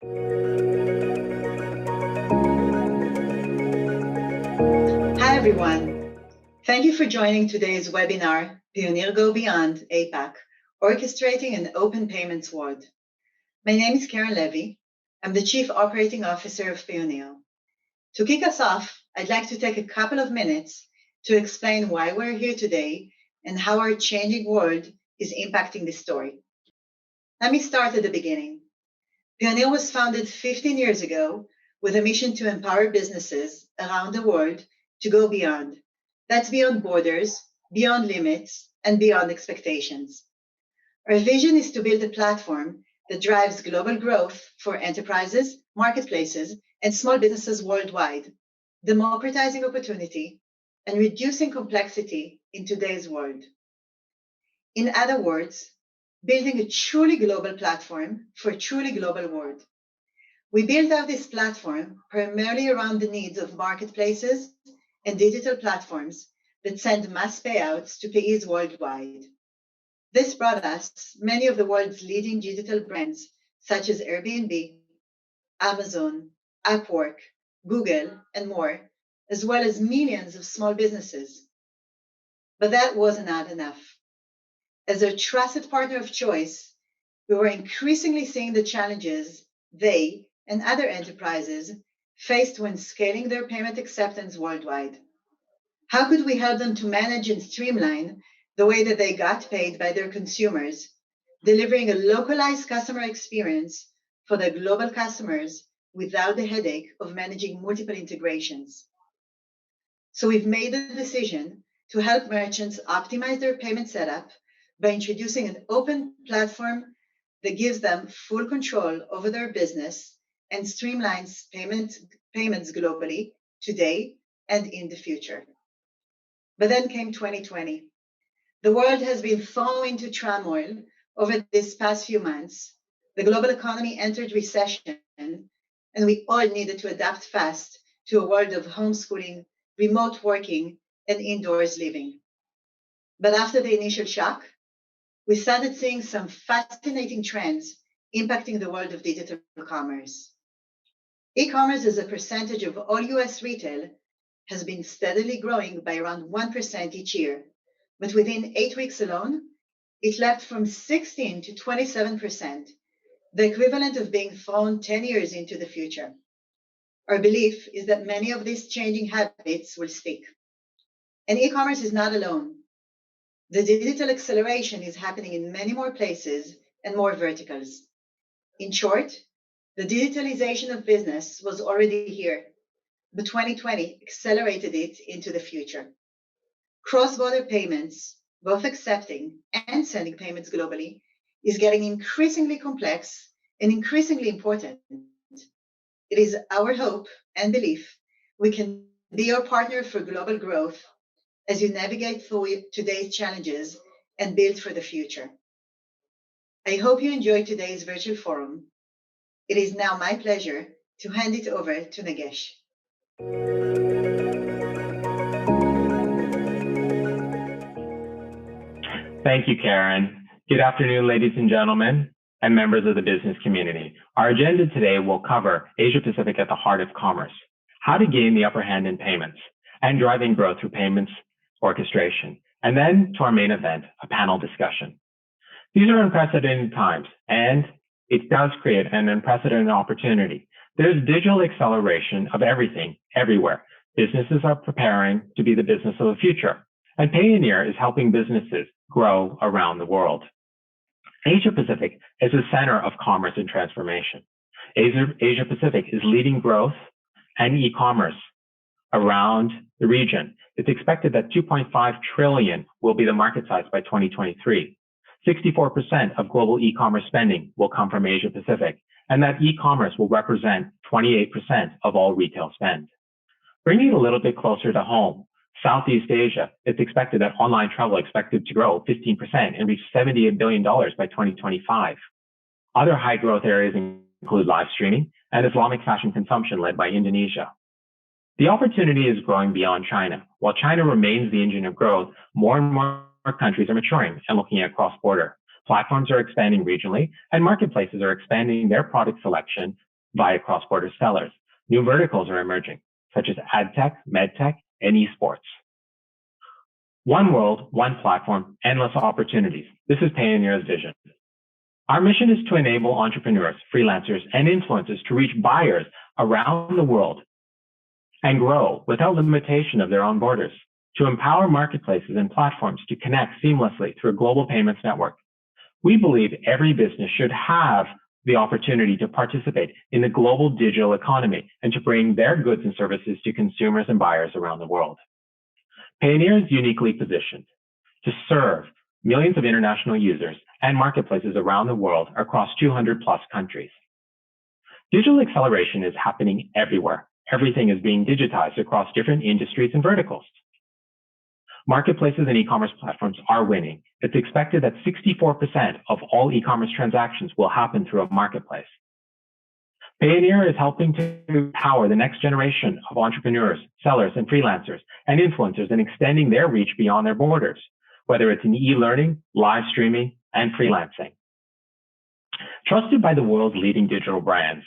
Hi, everyone. Thank you for joining today's webinar, PayoneerGO Beyond APAC, Orchestrating an Open Payments World. My name is Karen Levy. I'm the Chief Operating Officer of Payoneer. To kick us off, I'd like to take a couple of minutes to explain why we're here today and how our changing world is impacting this story. Let me start at the beginning. Payoneer was founded 15 years ago with a mission to empower businesses around the world to go beyond. That's beyond borders, beyond limits, and beyond expectations. Our vision is to build a platform that drives global growth for enterprises, marketplaces, and small businesses worldwide, democratizing opportunity and reducing complexity in today's world. In other words, building a truly global platform for a truly global world. We built out this platform primarily around the needs of marketplaces and digital platforms that send mass payouts to payees worldwide. This brought us many of the world's leading digital brands, such as Airbnb, Amazon, Upwork, Google, and more, as well as millions of small businesses. But that wasn't enough. As a trusted partner of choice, we were increasingly seeing the challenges they and other enterprises faced when scaling their payment acceptance worldwide. How could we help them to manage and streamline the way that they got paid by their consumers, delivering a localized customer experience for their global customers without the headache of managing multiple integrations? So we've made the decision to help merchants optimize their payment setup by introducing an open platform that gives them full control over their business and streamlines payments globally today and in the future. But then came 2020. The world has been thrown into turmoil over these past few months. The global economy entered recession, and we all needed to adapt fast to a world of homeschooling, remote working, and indoors living. But after the initial shock, we started seeing some fascinating trends impacting the world of digital commerce. E-commerce as a percentage of all US retail has been steadily growing by around 1% each year, but within 8 weeks alone, it leapt from 16 to 27%, the equivalent of being thrown 10 years into the future. Our belief is that many of these changing habits will stick. And e-commerce is not alone. The digital acceleration is happening in many more places and more verticals. In short, the digitalization of business was already here, but 2020 accelerated it into the future. Cross-border payments, both accepting and sending payments globally, is getting increasingly complex and increasingly important. It is our hope and belief we can be your partner for global growth as you navigate through today's challenges and build for the future. I hope you enjoyed today's virtual forum. It is now my pleasure to hand it over to Nagesh. Thank you, Karen. Good afternoon, ladies and gentlemen, and members of the business community. Our agenda today will cover Asia Pacific at the heart of commerce, how to gain the upper hand in payments, and driving growth through payments orchestration, and then to our main event, a panel discussion. These are unprecedented times, and it does create an unprecedented opportunity. There's digital acceleration of everything, everywhere. Businesses are preparing to be the business of the future, and Payoneer is helping businesses grow around the world. Asia Pacific is the center of commerce and transformation. Asia Pacific is leading growth and e-commerce around the region. It's expected that 2.5 trillion will be the market size by 2023. 64% of global e-commerce spending will come from Asia Pacific, and that e-commerce will represent 28% of all retail spend. Bringing it a little bit closer to home, Southeast Asia, it's expected that online travel expected to grow 15% and reach $78 billion by 2025. Other high growth areas include live streaming and Islamic fashion consumption led by Indonesia. The opportunity is growing beyond China. While China remains the engine of growth, more and more countries are maturing and looking at cross-border. Platforms are expanding regionally, and marketplaces are expanding their product selection via cross-border sellers. New verticals are emerging, such as ad tech, med tech, and esports. One world, one platform, endless opportunities. This is Payoneer's vision. Our mission is to enable entrepreneurs, freelancers, and influencers to reach buyers around the world and grow without limitation of their own borders, to empower marketplaces and platforms to connect seamlessly through a global payments network. We believe every business should have the opportunity to participate in the global digital economy and to bring their goods and services to consumers and buyers around the world. Payoneer is uniquely positioned to serve millions of international users and marketplaces around the world across 200 plus countries. Digital acceleration is happening everywhere. Everything is being digitized across different industries and verticals. Marketplaces and e-commerce platforms are winning. It's expected that 64% of all e-commerce transactions will happen through a marketplace. Payoneer is helping to power the next generation of entrepreneurs, sellers, and freelancers, and influencers, and extending their reach beyond their borders, whether it's in e-learning, live streaming, and freelancing. Trusted by the world's leading digital brands,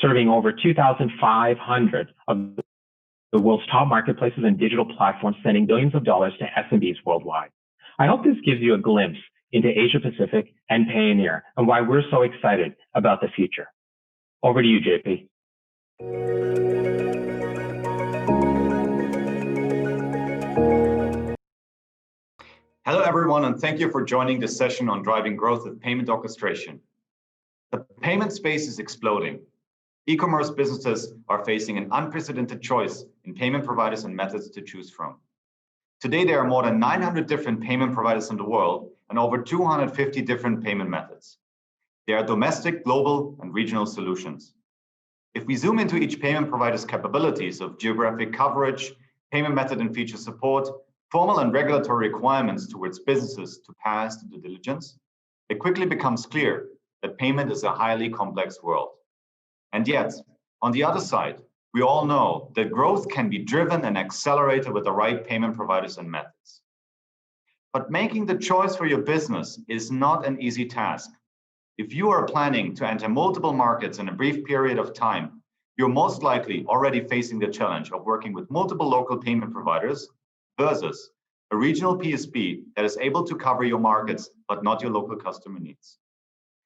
serving over 2,500 of the world's top marketplaces and digital platforms, sending billions of dollars to SMBs worldwide. I hope this gives you a glimpse into Asia Pacific and Payoneer and why we're so excited about the future. Over to you, JP. Hello, everyone, and thank you for joining this session on driving growth with payment orchestration. The payment space is exploding. E-commerce businesses are facing an unprecedented choice in payment providers and methods to choose from. Today, there are more than 900 different payment providers in the world and over 250 different payment methods. There are domestic, global, and regional solutions. If we zoom into each payment provider's capabilities of geographic coverage, payment method and feature support, formal and regulatory requirements towards businesses to pass the due diligence, it quickly becomes clear that payment is a highly complex world. And yet, on the other side, we all know that growth can be driven and accelerated with the right payment providers and methods. But making the choice for your business is not an easy task. If you are planning to enter multiple markets in a brief period of time, you're most likely already facing the challenge of working with multiple local payment providers versus a regional PSP that is able to cover your markets, but not your local customer needs.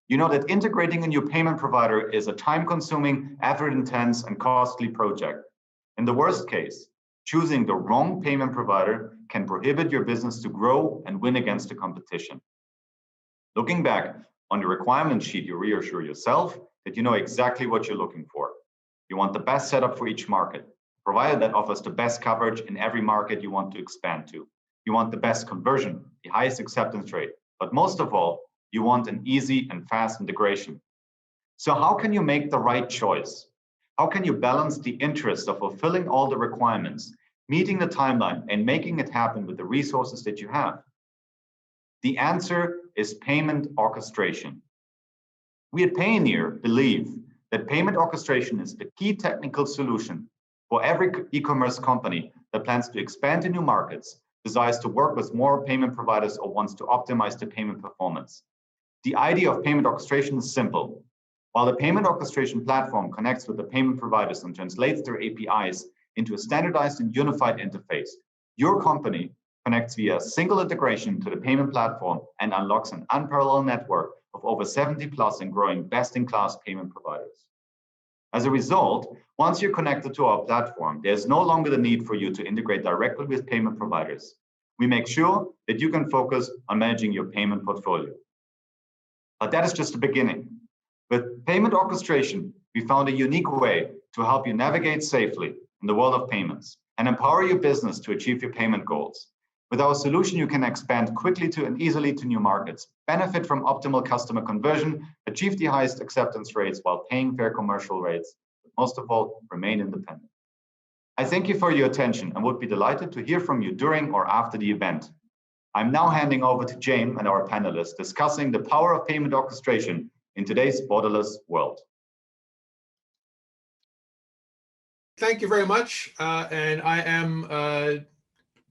You know that integrating a new payment provider is a time-consuming, effort-intense, and costly project. In the worst case, choosing the wrong payment provider can prohibit your business to grow and win against the competition. Looking back on your requirement sheet, you reassure yourself that you know exactly what you're looking for. You want the best setup for each market, a provider that offers the best coverage in every market you want to expand to. You want the best conversion, the highest acceptance rate, but most of all, you want an easy and fast integration. So how can you make the right choice? How can you balance the interest of fulfilling all the requirements, meeting the timeline, and making it happen with the resources that you have? The answer is payment orchestration. We at Payoneer believe that payment orchestration is the key technical solution for every e-commerce company that plans to expand to new markets, desires to work with more payment providers, or wants to optimize the payment performance. The idea of payment orchestration is simple. While the payment orchestration platform connects with the payment providers and translates their APIs into a standardized and unified interface, your company connects via a single integration to the payment platform and unlocks an unparalleled network of over 70 plus and growing best-in-class payment providers. As a result, once you're connected to our platform, there's no longer the need for you to integrate directly with payment providers. We make sure that you can focus on managing your payment portfolio. But that is just the beginning. With payment orchestration, we found a unique way to help you navigate safely in the world of payments and empower your business to achieve your payment goals. With our solution, you can expand quickly to and easily to new markets, benefit from optimal customer conversion, achieve the highest acceptance rates while paying fair commercial rates, but most of all, remain independent. I thank you for your attention and would be delighted to hear from you during or after the event. I'm now handing over to James and our panelists discussing the power of payment orchestration in today's borderless world. Thank you very much, and I am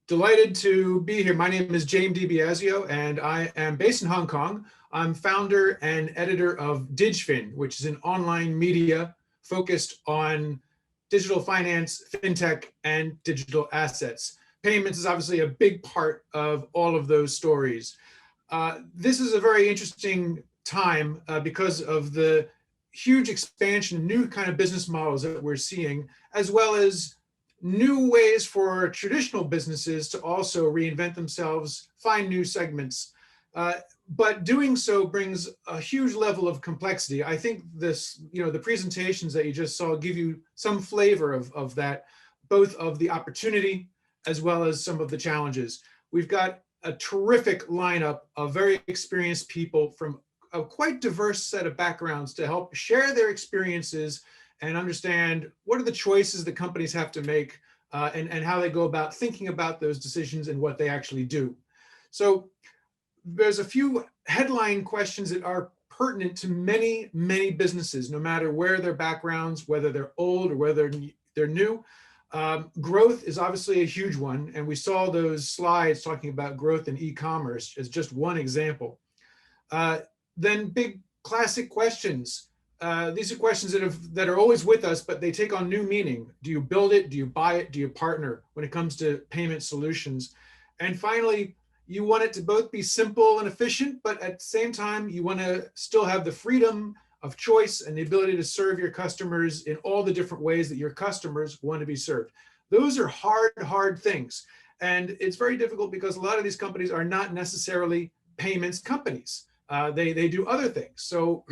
delighted to be here. My name is James Dibiasio, and I am based in Hong Kong. I'm founder and editor of DigFin, which is an online media focused on digital finance, fintech, and digital assets. Payments is obviously a big part of all of those stories. This is a very interesting time because of the huge expansion, new kind of business models that we're seeing, as well as new ways for traditional businesses to also reinvent themselves, find new segments. But doing so brings a huge level of complexity. I think this, the presentations that you just saw give you some flavor of that, both of the opportunity as well as some of the challenges. We've got a terrific lineup of very experienced people from a quite diverse set of backgrounds to help share their experiences and understand what are the choices that companies have to make and how they go about thinking about those decisions and what they actually do. So there's a few headline questions that are pertinent to many, many businesses, no matter where their backgrounds, whether they're old or whether they're new. Growth is obviously a huge one, and we saw those slides talking about growth in e-commerce as just one example. Then big classic questions. These are questions that are always with us, but they take on new meaning. Do you build it? Do you buy it? Do you partner when it comes to payment solutions? And finally, you want it to both be simple and efficient, but at the same time, you want to still have the freedom of choice and the ability to serve your customers in all the different ways that your customers want to be served. Those are hard things. And it's very difficult because a lot of these companies are not necessarily payments companies. They do other things. So,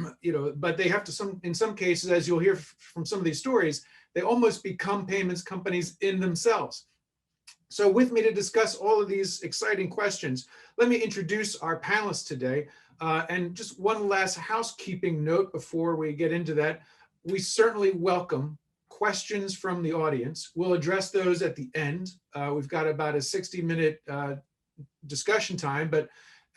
but they have to, in some cases, as you'll hear from some of these stories, they almost become payments companies in themselves. So with me to discuss all of these exciting questions, let me introduce our panelists today. And just one last housekeeping note before we get into that. We certainly welcome questions from the audience. We'll address those at the end. We've got about a 60-minute discussion time, but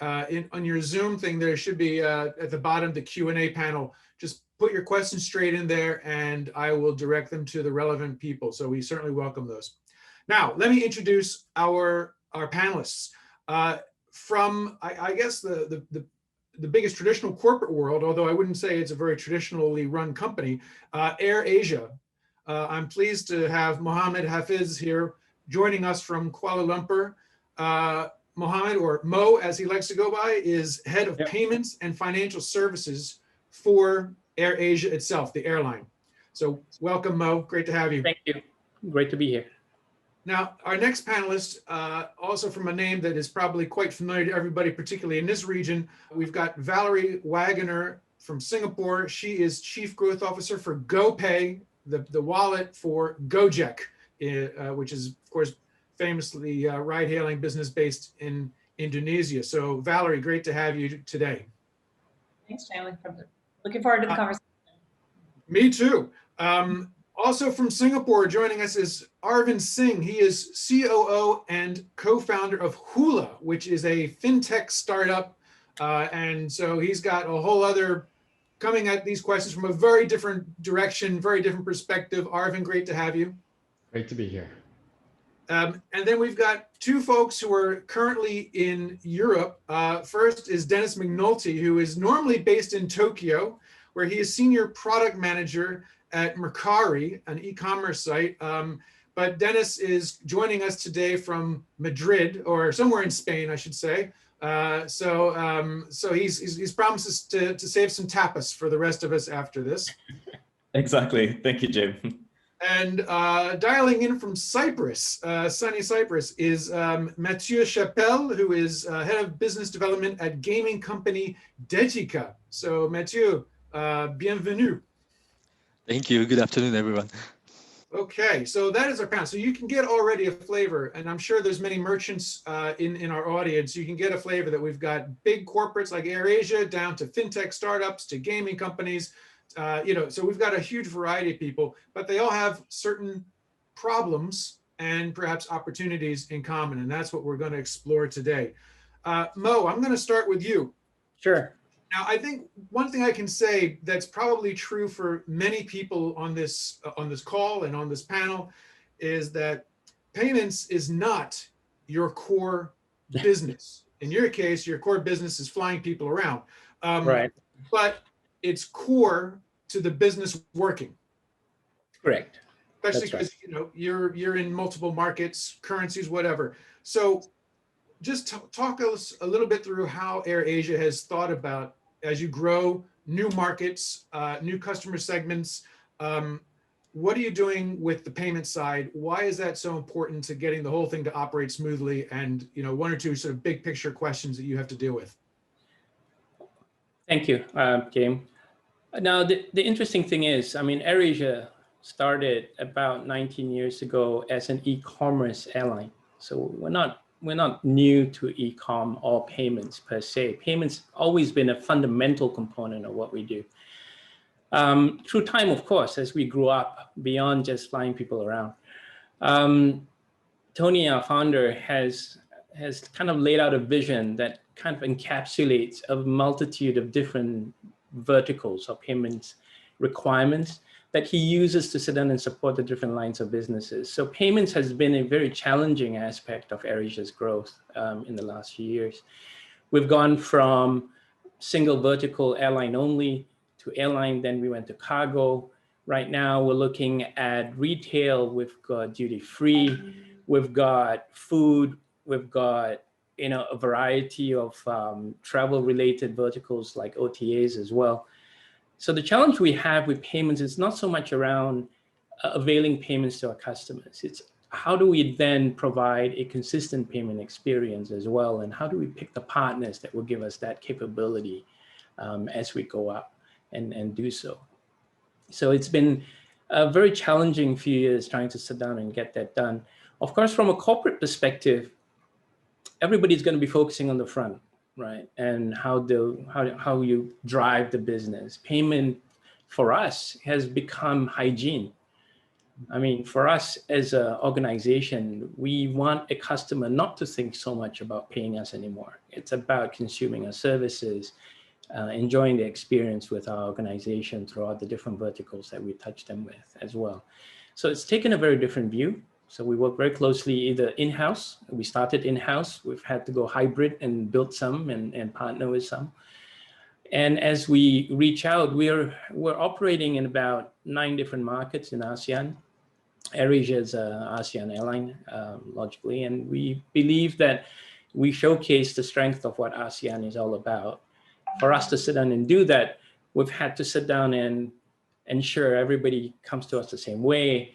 on your Zoom thing, there should be at the bottom, the Q&A panel. Just put your questions straight in there and I will direct them to the relevant people. So we certainly welcome those. Now, let me introduce our panelists. From, I guess, the biggest traditional corporate world, although I wouldn't say it's a very traditionally run company, Airasia. I'm pleased to have Mohammed Hafiz here joining us from Kuala Lumpur. Mohammed, or Mo as he likes to go by, is head of payments and financial services for Airasia itself, the airline. So welcome, Mo. Great to have you. Thank you. Great to be here. Now, our next panelist, also from a name that is probably quite familiar to everybody, particularly in this region, we've got Valerie Wagoner from Singapore. She is Chief Growth Officer for GoPay, the wallet for Gojek, which is, of course, famously ride-hailing business based in Indonesia. So, Valerie, great to have you today. Thanks, Jalen. Looking forward to the conversation. Me too. Also from Singapore, joining us is Arvind Singh. He is COO and co-founder of Hula, which is a fintech startup. And so he's got a whole other, coming at these questions from a very different direction, very different perspective. Arvind, great to have you. Great to be here. And then we've got two folks who are currently in Europe. First is Dennis McNulty, who is normally based in Tokyo, where he is senior product manager at Makari, an e-commerce site. But Dennis is joining us today from Madrid, or somewhere in Spain, I should say. So he's promises to save some tapas for the rest of us after this. Exactly. Thank you, Jim. And dialing in from Cyprus, sunny Cyprus, is Mathieu Chapelle, who is head of business development at gaming company Jica. So Mathieu, bienvenue. Thank you. Good afternoon, everyone. Okay, so that is our panel. So you can get already a flavor, and I'm sure there's many merchants in our audience. You can get a flavor that we've got big corporates like Airasia down to fintech startups to gaming companies. So we've got a huge variety of people, but they all have certain problems and perhaps opportunities in common, and that's what we're going to explore today. Mo, I'm going to start with you. Sure. Now, I think one thing I can say that's probably true for many people on this call and on this panel is that payments is not your core business. In your case, your core business is flying people around. Right. But it's core to the business working. Correct. Especially That's because you're in multiple markets, currencies, whatever. So just talk us a little bit through how AirAsia has thought about, as you grow new markets, new customer segments. What are you doing with the payment side? Why is that so important to getting the whole thing to operate smoothly? And one or two sort of big picture questions that you have to deal with. Thank you, James. Now, the interesting thing is, I mean, AirAsia started about 19 years ago as an e-commerce airline. So we're not new to e-com or payments per se. Payments always been a fundamental component of what we do. Through time, of course, as we grew up beyond just flying people around, Tony, our founder, has kind of laid out a vision that kind of encapsulates a multitude of different verticals or payments requirements that he uses to sit down and support the different lines of businesses. So payments has been a very challenging aspect of AirAsia's growth in the last few years. We've gone from single vertical airline only to airline, then we went to cargo. Right now we're looking at retail. We've got duty free, we've got food, we've got a variety of travel related verticals like OTAs as well. So the challenge we have with payments is not so much around availing payments to our customers. It's how do we then provide a consistent payment experience as well? And how do we pick the partners that will give us that capability as we go up and do so? So it's been a very challenging few years trying to sit down and get that done. Of course, from a corporate perspective, everybody's going to be focusing on the front, right? And how you drive the business. Payment for us has become hygiene. I mean, for us as an organization, we want a customer not to think so much about paying us anymore. It's about consuming our services, enjoying the experience with our organization throughout the different verticals that we touch them with as well. So it's taken a very different view. So we work very closely either in-house. We started in-house. We've had to go hybrid and build some and partner with some. And as we reach out, we're operating in about 9 different markets in ASEAN. AirAsia is an ASEAN airline, logically, and we believe that we showcase the strength of what ASEAN is all about. For us to sit down and do that, we've had to sit down and ensure everybody comes to us the same way,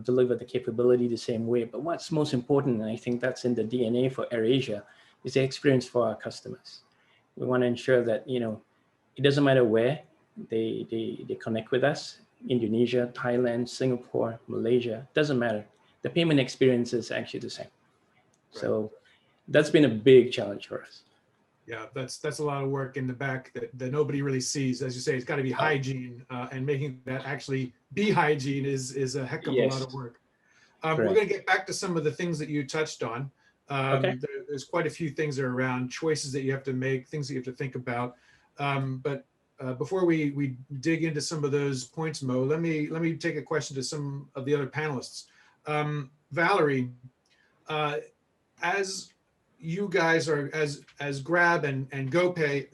deliver the capability the same way. But what's most important, and I think that's in the DNA for AirAsia, is the experience for our customers. We want to ensure that it doesn't matter where they connect with us. Indonesia, Thailand, Singapore, Malaysia, doesn't matter. The payment experience is actually the same. Right. So that's been a big challenge for us. Yeah, that's a lot of work in the back that nobody really sees. As you say, it's got to be hygiene, and making that actually be hygiene is a heck of a lot of work. We're going to get back to some of the things that you touched on. Okay. There's quite a few things that are around choices that you have to make, things that you have to think about. But before we dig into some of those points, Mo, let me take a question to some of the other panelists. Valerie, as you guys are, as Grab and GoPay,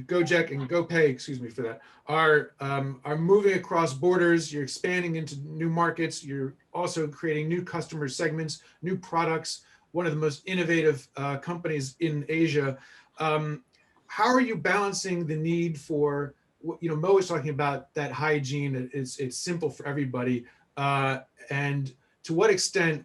Gojek and GoPay, excuse me for that, are moving across borders. You're expanding into new markets. You're also creating new customer segments, new products. One of the most innovative companies in Asia. How are you balancing the need for, Mo was talking about that hygiene, it's simple for everybody. And to what extent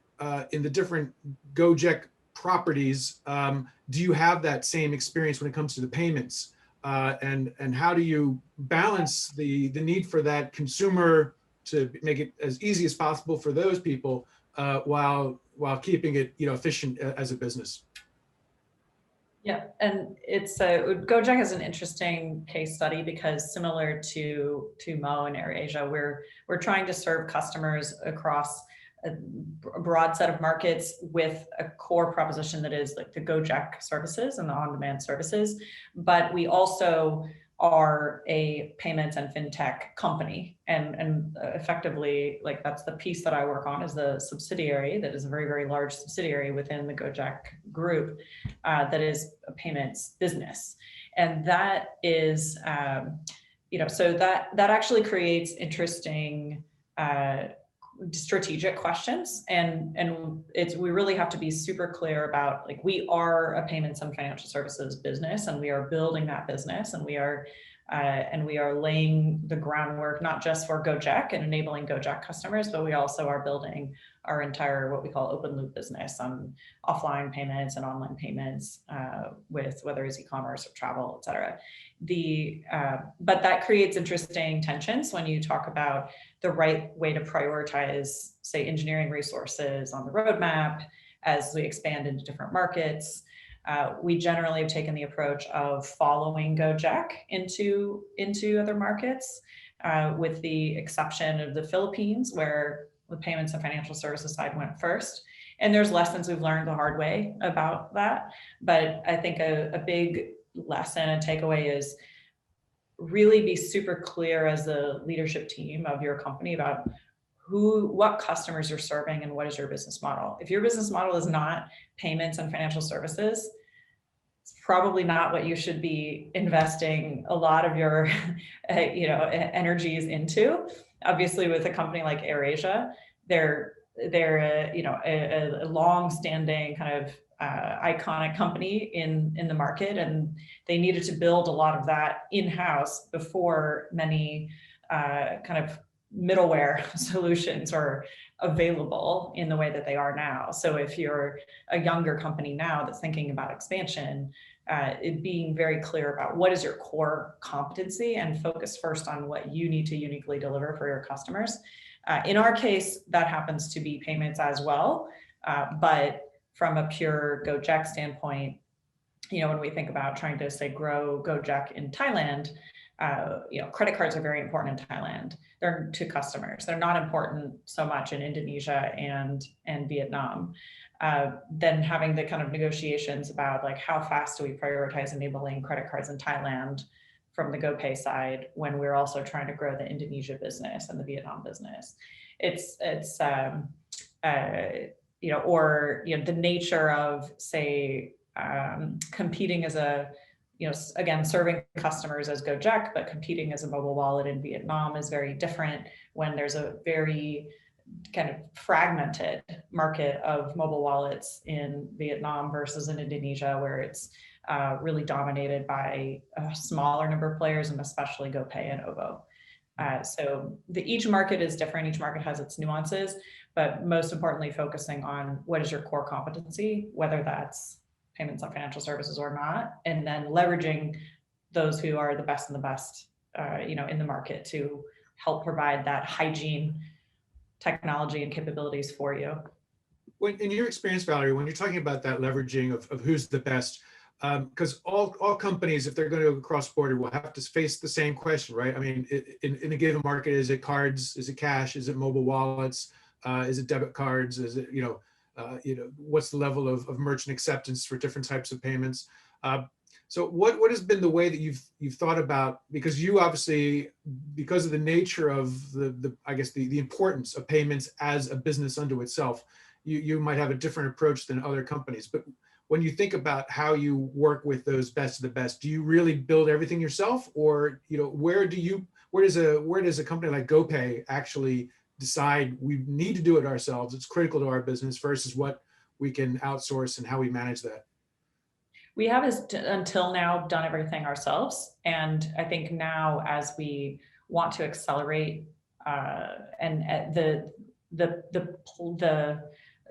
in the different Gojek properties, do you have that same experience when it comes to the payments? And how do you balance the need for that consumer to make it as easy as possible for those people while keeping it efficient as a business? Yeah, and it's Gojek is an interesting case study because similar to Mo and AirAsia, we're trying to serve customers across a broad set of markets with a core proposition that is like the Gojek services and the on-demand services, but we also are a payments and fintech company, and effectively, like, that's the piece that I work on, is the subsidiary that is a very, very large subsidiary within the Gojek group that is a payments business. And that is, so that actually creates interesting strategic questions, and we really have to be super clear about, like, we are a payments and financial services business, and we are building that business, and we are laying the groundwork not just for Gojek and enabling Gojek customers, but we also are building our entire, what we call, open loop business on offline payments and online payments, with whether it's e-commerce or travel, et cetera. But that creates interesting tensions when you talk about the right way to prioritize, say, engineering resources on the roadmap as we expand into different markets. We generally have taken the approach of following Gojek into other markets, with the exception of the Philippines, where the payments and financial services side went first. And there's lessons we've learned the hard way about that. But I think a big lesson and takeaway is really be super clear as the leadership team of your company about what customers you're serving and what is your business model. If your business model is not payments and financial services, it's probably not what you should be investing a lot of your energies into. Obviously, with a company like Airasia, they're a long-standing kind of iconic company in the market, and they needed to build a lot of that in-house before many kind of middleware solutions are available in the way that they are now. So if you're a younger company now that's thinking about expansion, it being very clear about what is your core competency and focus first on what you need to uniquely deliver for your customers. In our case, that happens to be payments as well, but from a pure Gojek standpoint, when we think about trying to, say, grow Gojek in Thailand, credit cards are very important in Thailand. They're to customers. They're not important so much in Indonesia and Vietnam. Then having the kind of negotiations about, like, how fast do we prioritize enabling credit cards in Thailand from the GoPay side when we're also trying to grow the Indonesia business and the Vietnam business. It's the nature of, say, competing as a, again, serving customers as Gojek, but competing as a mobile wallet in Vietnam is very different when there's a very kind of fragmented market of mobile wallets in Vietnam versus in Indonesia, where it's really dominated by a smaller number of players, and especially GoPay and OVO. So each market is different. Each market has its nuances, but most importantly, focusing on what is your core competency, whether that's payments and financial services or not, and then leveraging those who are the best in the market to help provide that hygiene technology and capabilities for you. In your experience, Valerie, when you're talking about that leveraging of who's the best, because all companies, if they're going to go cross-border, will have to face the same question, right? I mean, in a given market, is it cards? Is it cash? Is it mobile wallets? Is it debit cards? Is it, what's the level of merchant acceptance for different types of payments? So what has been the way that you've thought about, because you obviously, because of the nature of the importance of payments as a business unto itself, you might have a different approach than other companies. But when you think about how you work with those best of the best, do you really build everything yourself, or where does a company like GoPay actually decide we need to do it ourselves, it's critical to our business, versus what we can outsource and how we manage that? We have until now done everything ourselves, and I think now, as we want to accelerate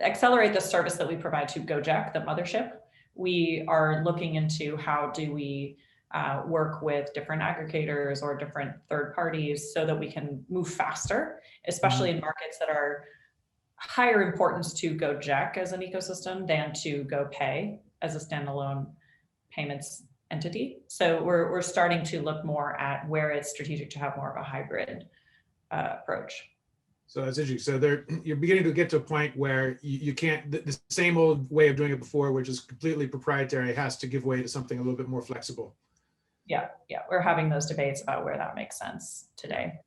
accelerate the service that we provide to Gojek, the mothership, we are looking into how do we work with different aggregators or different third parties so that we can move faster, especially in markets that are higher importance to Gojek as an ecosystem than to GoPay as a standalone payments entity. So we're starting to look more at where it's strategic to have more of a hybrid approach. So that's interesting. So you're beginning to get to a point where you can't, the same old way of doing it before, which is completely proprietary, has to give way to something a little bit more flexible. Yeah. We're having those debates about where that makes sense today.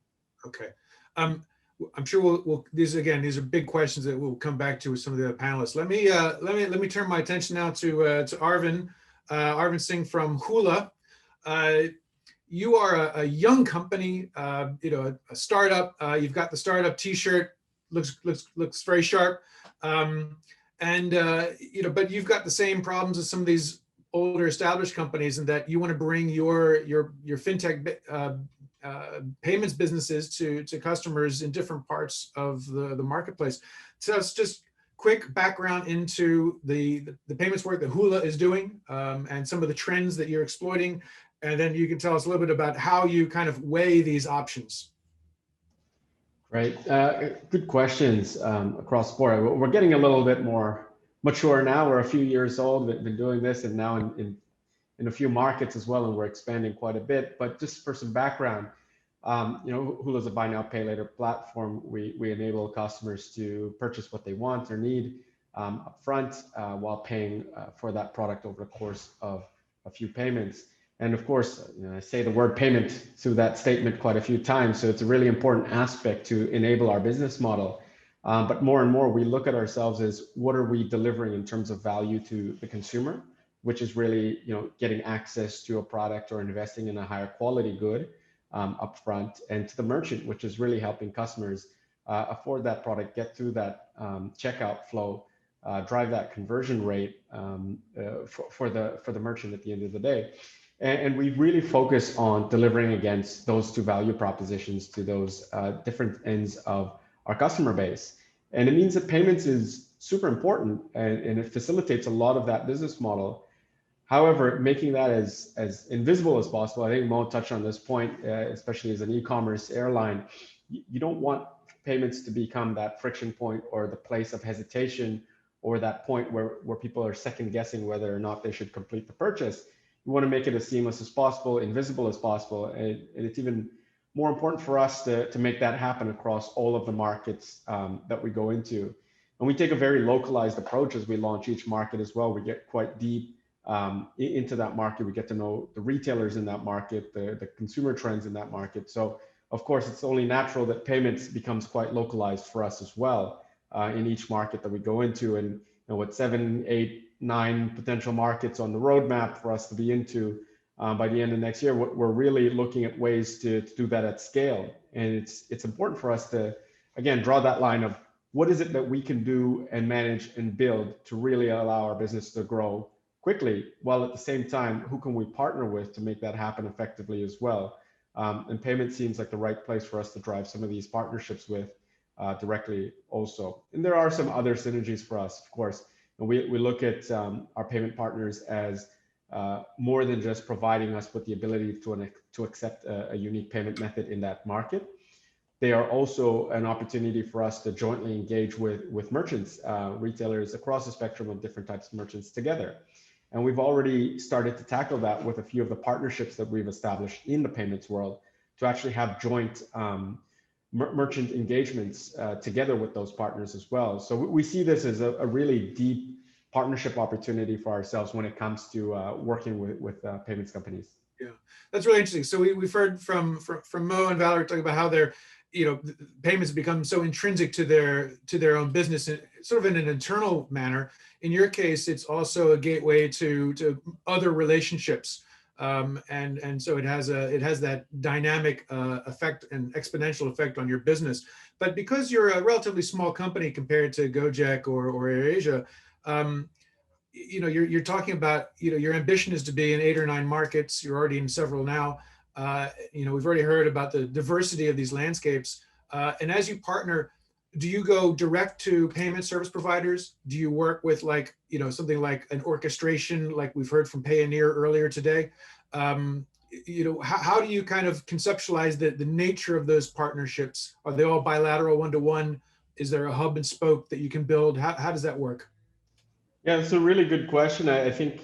Okay. I'm sure these are big questions that we'll come back to with some of the other panelists. Let me turn my attention now to Arvind Singh from Hula. you are a young company, you know, a startup. You've got the startup T-shirt, looks very sharp, you know, but you've got the same problems as some of these older established companies, in that you want to bring your fintech payments businesses to customers in different parts of the marketplace. So it's just quick background into the payments work that Hula is doing, and some of the trends that you're exploiting. And then you can tell us a little bit about how you kind of weigh these options. Right. Good questions across the board. We're getting a little bit more mature now. We're a few years old, been doing this, and now in a few markets as well, and we're expanding quite a bit. But just for some background, you know, Hula's a buy now, pay later platform. We enable customers to purchase what they want or need upfront while paying for that product over the course of a few payments. And of course, you know, I say the word payment through that statement quite a few times. So it's a really important aspect to enable our business model. But more and more, we look at ourselves as what are we delivering in terms of value to the consumer, which is really, you know, getting access to a product or investing in a higher quality good upfront, and to the merchant, which is really helping customers afford that product, get through that checkout flow, drive that conversion rate for the merchant at the end of the day. And we really focus on delivering against those two value propositions to those different ends of our customer base. And it means that payments is super important, and it facilitates a lot of that business model. However, making that as invisible as possible, I think Mo touched on this point, especially as an e-commerce airline, you don't want payments to become that friction point or the place of hesitation, or that point where people are second guessing whether or not they should complete the purchase. We want to make it as seamless as possible, invisible as possible. And it's even more important for us to make that happen across all of the markets that we go into. And we take a very localized approach as we launch each market as well. We get quite deep into that market. We get to know the retailers in that market, the consumer trends in that market. So of course, it's only natural that payments becomes quite localized for us as well in each market that we go into. And you know, with 7, 8, 9 potential markets on the roadmap for us to be into by the end of next year, we're really looking at ways to do that at scale. And it's important for us to, again, draw that line of what is it that we can do and manage and build to really allow our business to grow quickly, while at the same time, who can we partner with to make that happen effectively as well? And payment seems like the right place for us to drive some of these partnerships with directly also. And there are some other synergies for us, of course. And we look at our payment partners as more than just providing us with the ability to accept a unique payment method in that market. They are also an opportunity for us to jointly engage with merchants, retailers across the spectrum of different types of merchants together. And we've already started to tackle that with a few of the partnerships that we've established in the payments world to actually have joint merchant engagements together with those partners as well. So we see this as a really deep partnership opportunity for ourselves when it comes to working with payments companies. Yeah, that's really interesting. So we've heard from Mo and Valerie talking about how their, you know, payments become so intrinsic to their own business, sort of in an internal manner. In your case, it's also a gateway to other relationships, and so it has that dynamic effect and exponential effect on your business. But because you're a relatively small company compared to Gojek or Airasia, you know, you're talking about, you know, your ambition is to be in 8 or 9 markets. You're already in several now. You know, we've already heard about the diversity of these landscapes. And as you partner, do you go direct to payment service providers? Do you work with, like, you know, something like an orchestration, like we've heard from Payoneer earlier today? You know, how do you kind of conceptualize the nature of those partnerships? Are they all bilateral, one-to-one? Is there a hub and spoke that you can build? How does that work? Yeah, it's a really good question. I think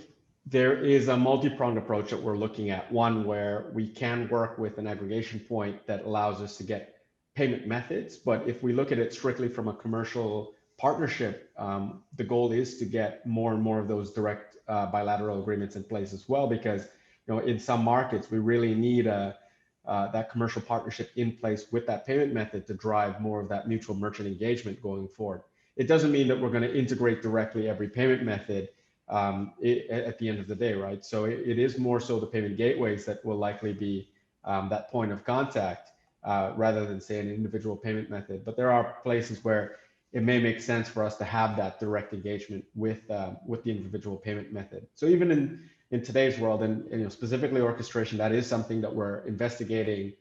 there is a multi-pronged approach that we're looking at. One where we can work with an aggregation point that allows us to get payment methods. But if we look at it strictly from a commercial partnership, the goal is to get more and more of those direct bilateral agreements in place as well, because, you know, in some markets, we really need that commercial partnership in place with that payment method to drive more of that mutual merchant engagement going forward. It doesn't mean that we're going to integrate directly every payment method at the end of the day, right? So it is more so the payment gateways that will likely be that point of contact rather than say an individual payment method. But there are places where it may make sense for us to have that direct engagement with the individual payment method. So even in today's world, and specifically orchestration, that is something that we're investigating,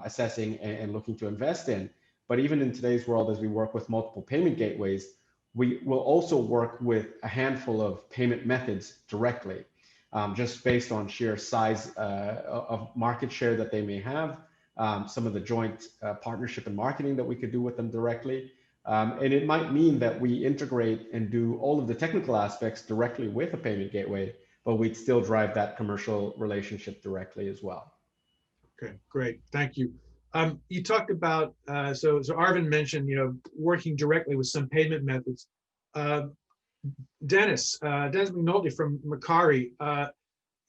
assessing, and looking to invest in. But even in today's world, as we work with multiple payment gateways, we will also work with a handful of payment methods directly, just based on sheer size of market share that they may have, some of the joint partnership and marketing that we could do with them directly. And it might mean that we integrate and do all of the technical aspects directly with a payment gateway, but we'd still drive that commercial relationship directly as well. Okay, great, thank you. You talked about, so Arvind mentioned, working directly with some payment methods. Dennis McNulty from Makari,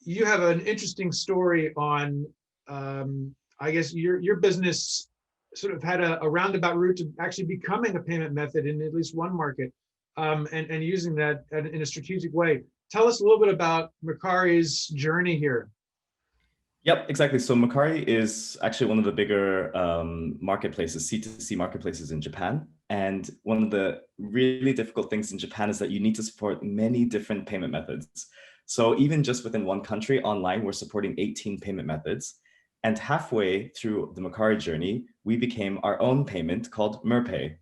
you have an interesting story on, I guess your business sort of had a roundabout route to actually becoming a payment method in at least one market, and using that in a strategic way. Tell us a little bit about Makari's journey here. Yep, exactly. So Makari is actually one of the bigger marketplaces, C2C marketplaces in Japan. And one of the really difficult things in Japan is that you need to support many different payment methods. So even just within one country online, we're supporting 18 payment methods. And halfway through the Makari journey, we became our own payment called MERPay.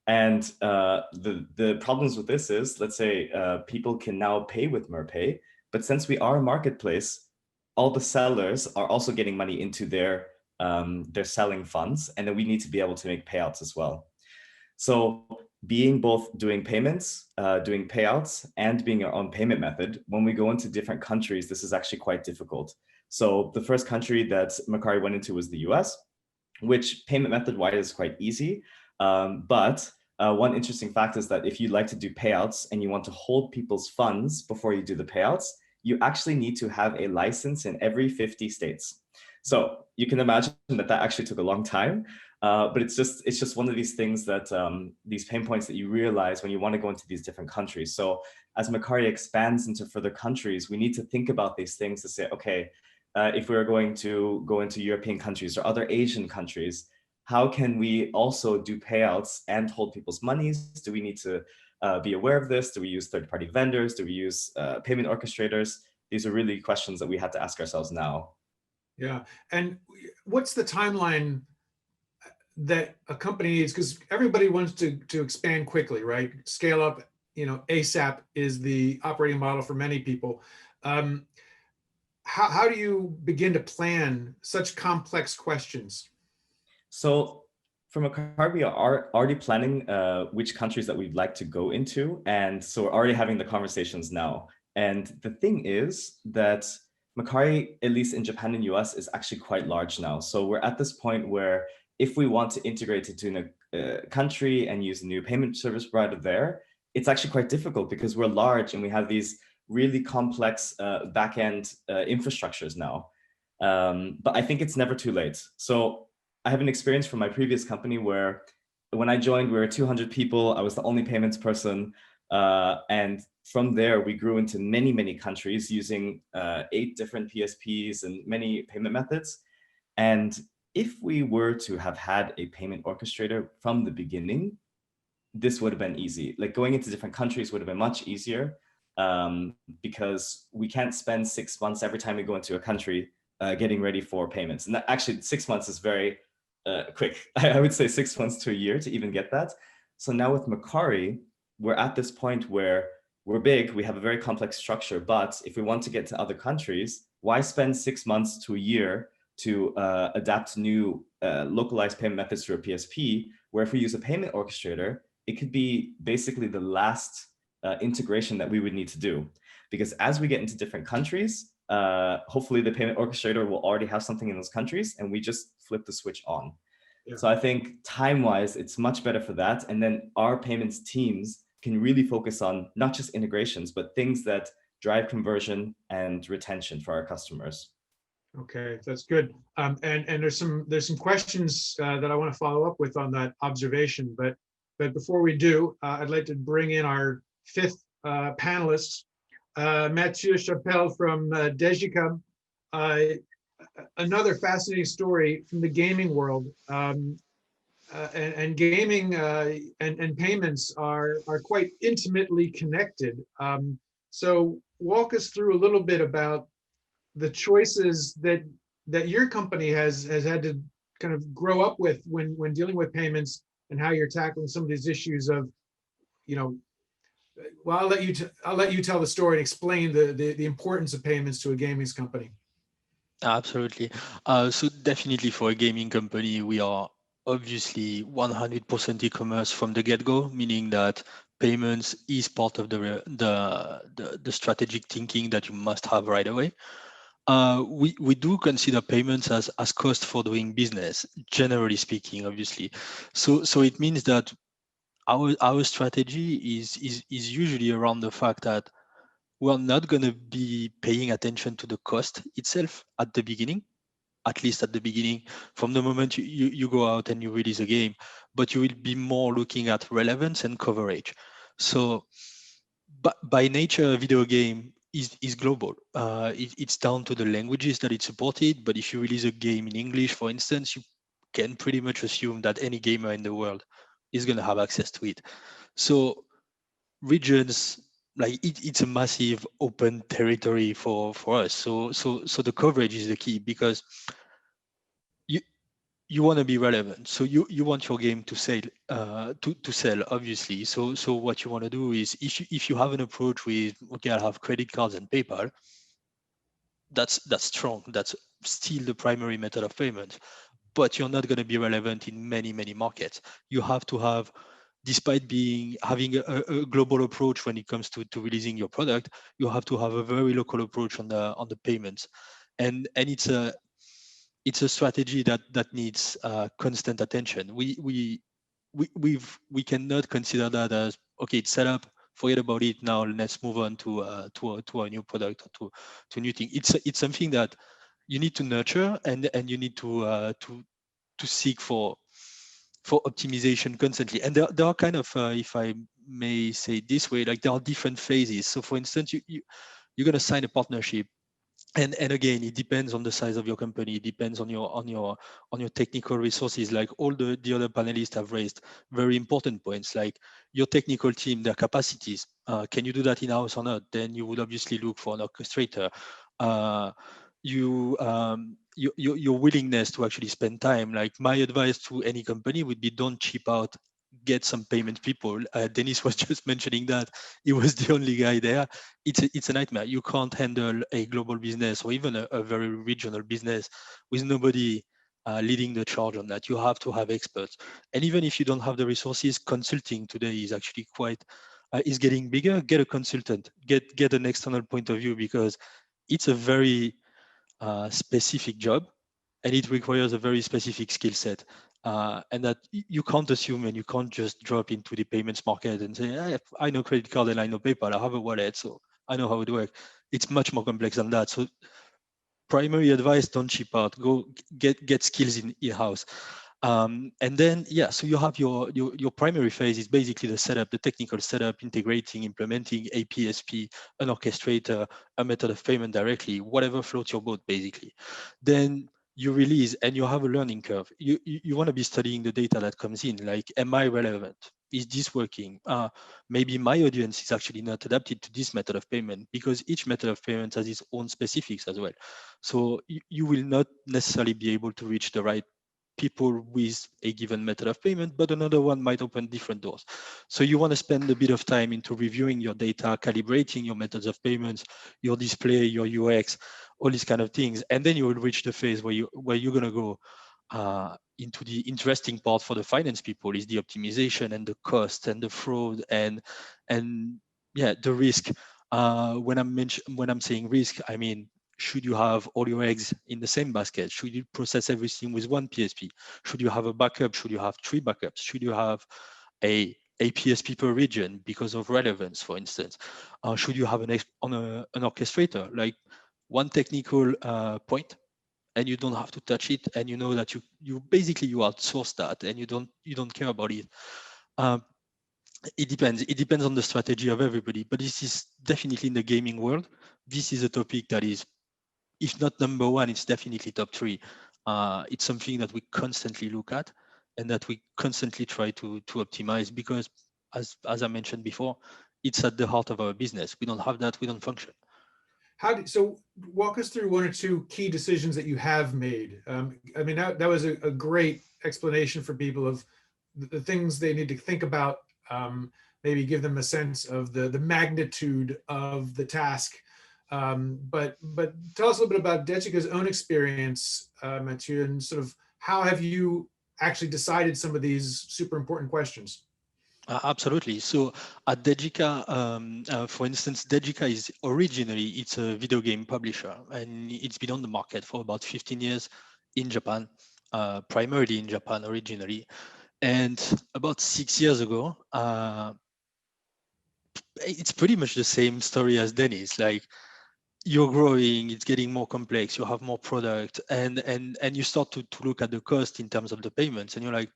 And the problems with this is, let's say people can now pay with MERPay, but since we are a marketplace, all the sellers are also getting money into their selling funds, and then we need to be able to make payouts as well. So being both doing payments, doing payouts, and being our own payment method, when we go into different countries, this is actually quite difficult. So the first country that Makari went into was the US, which payment method-wise is quite easy. But one interesting fact is that if you like to do payouts and you want to hold people's funds before you do the payouts, you actually need to have a license in every 50 states. So you can imagine that actually took a long time, but it's just one of these things that these pain points that you realize when you want to go into these different countries. So as Makari expands into further countries, we need to think about these things to say, okay, if we're going to go into European countries or other Asian countries, how can we also do payouts and hold people's monies? Do we need to be aware of this? Do we use third-party vendors? Do we use payment orchestrators? These are really questions that we had to ask ourselves now. Yeah. And what's the timeline that a company needs? Because everybody wants to expand quickly, right? Scale up, ASAP is the operating model for many people. How do you begin to plan such complex questions? So from Makari, we are already planning which countries that we'd like to go into. And so we're already having the conversations now. And the thing is that Makari, at least in Japan and US, is actually quite large now. So we're at this point where if we want to integrate into a country and use a new payment service provider there, it's actually quite difficult because we're large and we have these really complex back-end infrastructures now. But I think it's never too late. So I have an experience from my previous company where when I joined, we were 200 people. I was the only payments person. And from there, we grew into many, many countries using 8 different PSPs and many payment methods. And if we were to have had a payment orchestrator from the beginning, this would have been easy. Like going into different countries would have been much easier because we can't spend 6 months every time we go into a country getting ready for payments. And that, actually 6 months is very quick. I would say 6 months to a year to even get that. So now with Makari, we're at this point where we're big, we have a very complex structure, but if we want to get to other countries, why spend 6 months to a year to adapt new localized payment methods through a PSP, where if we use a payment orchestrator, it could be basically the last integration that we would need to do. Because as we get into different countries, hopefully the payment orchestrator will already have something in those countries and we just flip the switch on. Yeah. So I think time-wise, it's much better for that. And then our payments teams can really focus on not just integrations, but things that drive conversion and retention for our customers. Okay, that's good. And there's some questions that I want to follow up with on that observation. But before we do, I'd like to bring in our 5th panelist, Mathieu Chapelle from Jica. another fascinating story from the gaming world. And gaming and payments are quite intimately connected. So walk us through a little bit about the choices that your company has had to kind of grow up with when dealing with payments, and how you're tackling some of these issues of, you know, well, I'll let you tell the story and explain the importance of payments to a gaming company. Absolutely. So definitely for a gaming company, we are obviously 100% e-commerce from the get-go, meaning that payments is part of the strategic thinking that you must have right away. We do consider payments as cost for doing business, generally speaking, obviously. So it means that our strategy is usually around the fact that we're not going to be paying attention to the cost itself at the beginning, at least at the beginning, from the moment you go out and you release a game, but you will be more looking at relevance and coverage. So but by nature, a video game is global. It's down to the languages that it's supported, but if you release a game in English, for instance, you can pretty much assume that any gamer in the world is going to have access to it. So regions, like it's a massive open territory for us. So the coverage is the key, because you you want to be relevant. So you want your game to sell, to sell, obviously. So what you want to do is, if you have an approach with, okay, I'll have credit cards and PayPal, that's strong. That's still the primary method of payment, but you're not going to be relevant in many markets. You have to have, despite having a global approach when it comes to releasing your product, you have to have a very local approach on the payments, and it's a strategy that needs constant attention. We cannot consider that as, okay, it's set up, forget about it, now let's move on to a new product, or to a new thing. It's something that you need to nurture, and you need to seek for optimization constantly. And there are kind of, if I may say it this way, like there are different phases. So for instance, you're going to sign a partnership, and again, it depends on the size of your company. It depends on your technical resources. Like all the other panelists have raised very important points, like your technical team, their capacities. Can you do that in-house or not? Then you would obviously look for an orchestrator. uh, your willingness to actually spend time. Like my advice to any company would be, don't cheap out, get some payment people. Dennis was just mentioning that he was the only guy there. It's a nightmare. You can't handle a global business, or even a very regional business, with nobody leading the charge on that. You have to have experts. And even if you don't have the resources, consulting today is actually quite is getting bigger. Get a consultant, get an external point of view, because it's a very specific job, and it requires a very specific skill set. And that you can't assume, and you can't just drop into the payments market and say, I know credit card and I know PayPal, I have a wallet, so I know how it works. It's much more complex than that. So primary advice, don't cheap out, go get skills in house. And then, yeah, so you have your primary phase is basically the setup, the technical setup, integrating, implementing a PSP, an orchestrator, a method of payment directly, whatever floats your boat, basically. Then you release, and you have a learning curve. You want to be studying the data that comes in, like, am I relevant? Is this working? Maybe my audience is actually not adapted to this method of payment, because each method of payment has its own specifics as well. So you will not necessarily be able to reach the right people with a given method of payment, but another one might open different doors. So you want to spend a bit of time into reviewing your data, calibrating your methods of payments, your display, your UX, all these kind of things. And then you will reach the phase where you're going to go into the interesting part for the finance people, is the optimization and the cost and the fraud and yeah, the risk. When I'm saying risk, I mean, should you have all your eggs in the same basket? Should you process everything with one PSP? Should you have a backup? Should you have 3 backups? Should you have a PSP per region because of relevance, for instance? Should you have an orchestrator, like one technical point, and you don't have to touch it, and you know that you basically you outsource that, and you don't care about it. It depends on the strategy of everybody, but this is definitely, in the gaming world, this is a topic that is if not number one, it's definitely top three. It's something that we constantly look at and that we constantly try to optimize, because as I mentioned before, it's at the heart of our business. We don't have that, we don't function. So walk us through one or two key decisions that you have made. I mean, that was a great explanation for people of the things they need to think about, maybe give them a sense of the magnitude of the task. But tell us a little bit about Jica's own experience, Mathieu, and sort of how have you actually decided some of these super important questions? Absolutely. So at Jica, for instance, Jica is originally, it's a video game publisher, and it's been on the market for about 15 years in Japan, primarily in Japan originally. And about 6 years ago, it's pretty much the same story as Dennis. Like, you're growing, it's getting more complex, you have more product, and you start to look at the cost in terms of the payments, and you're like,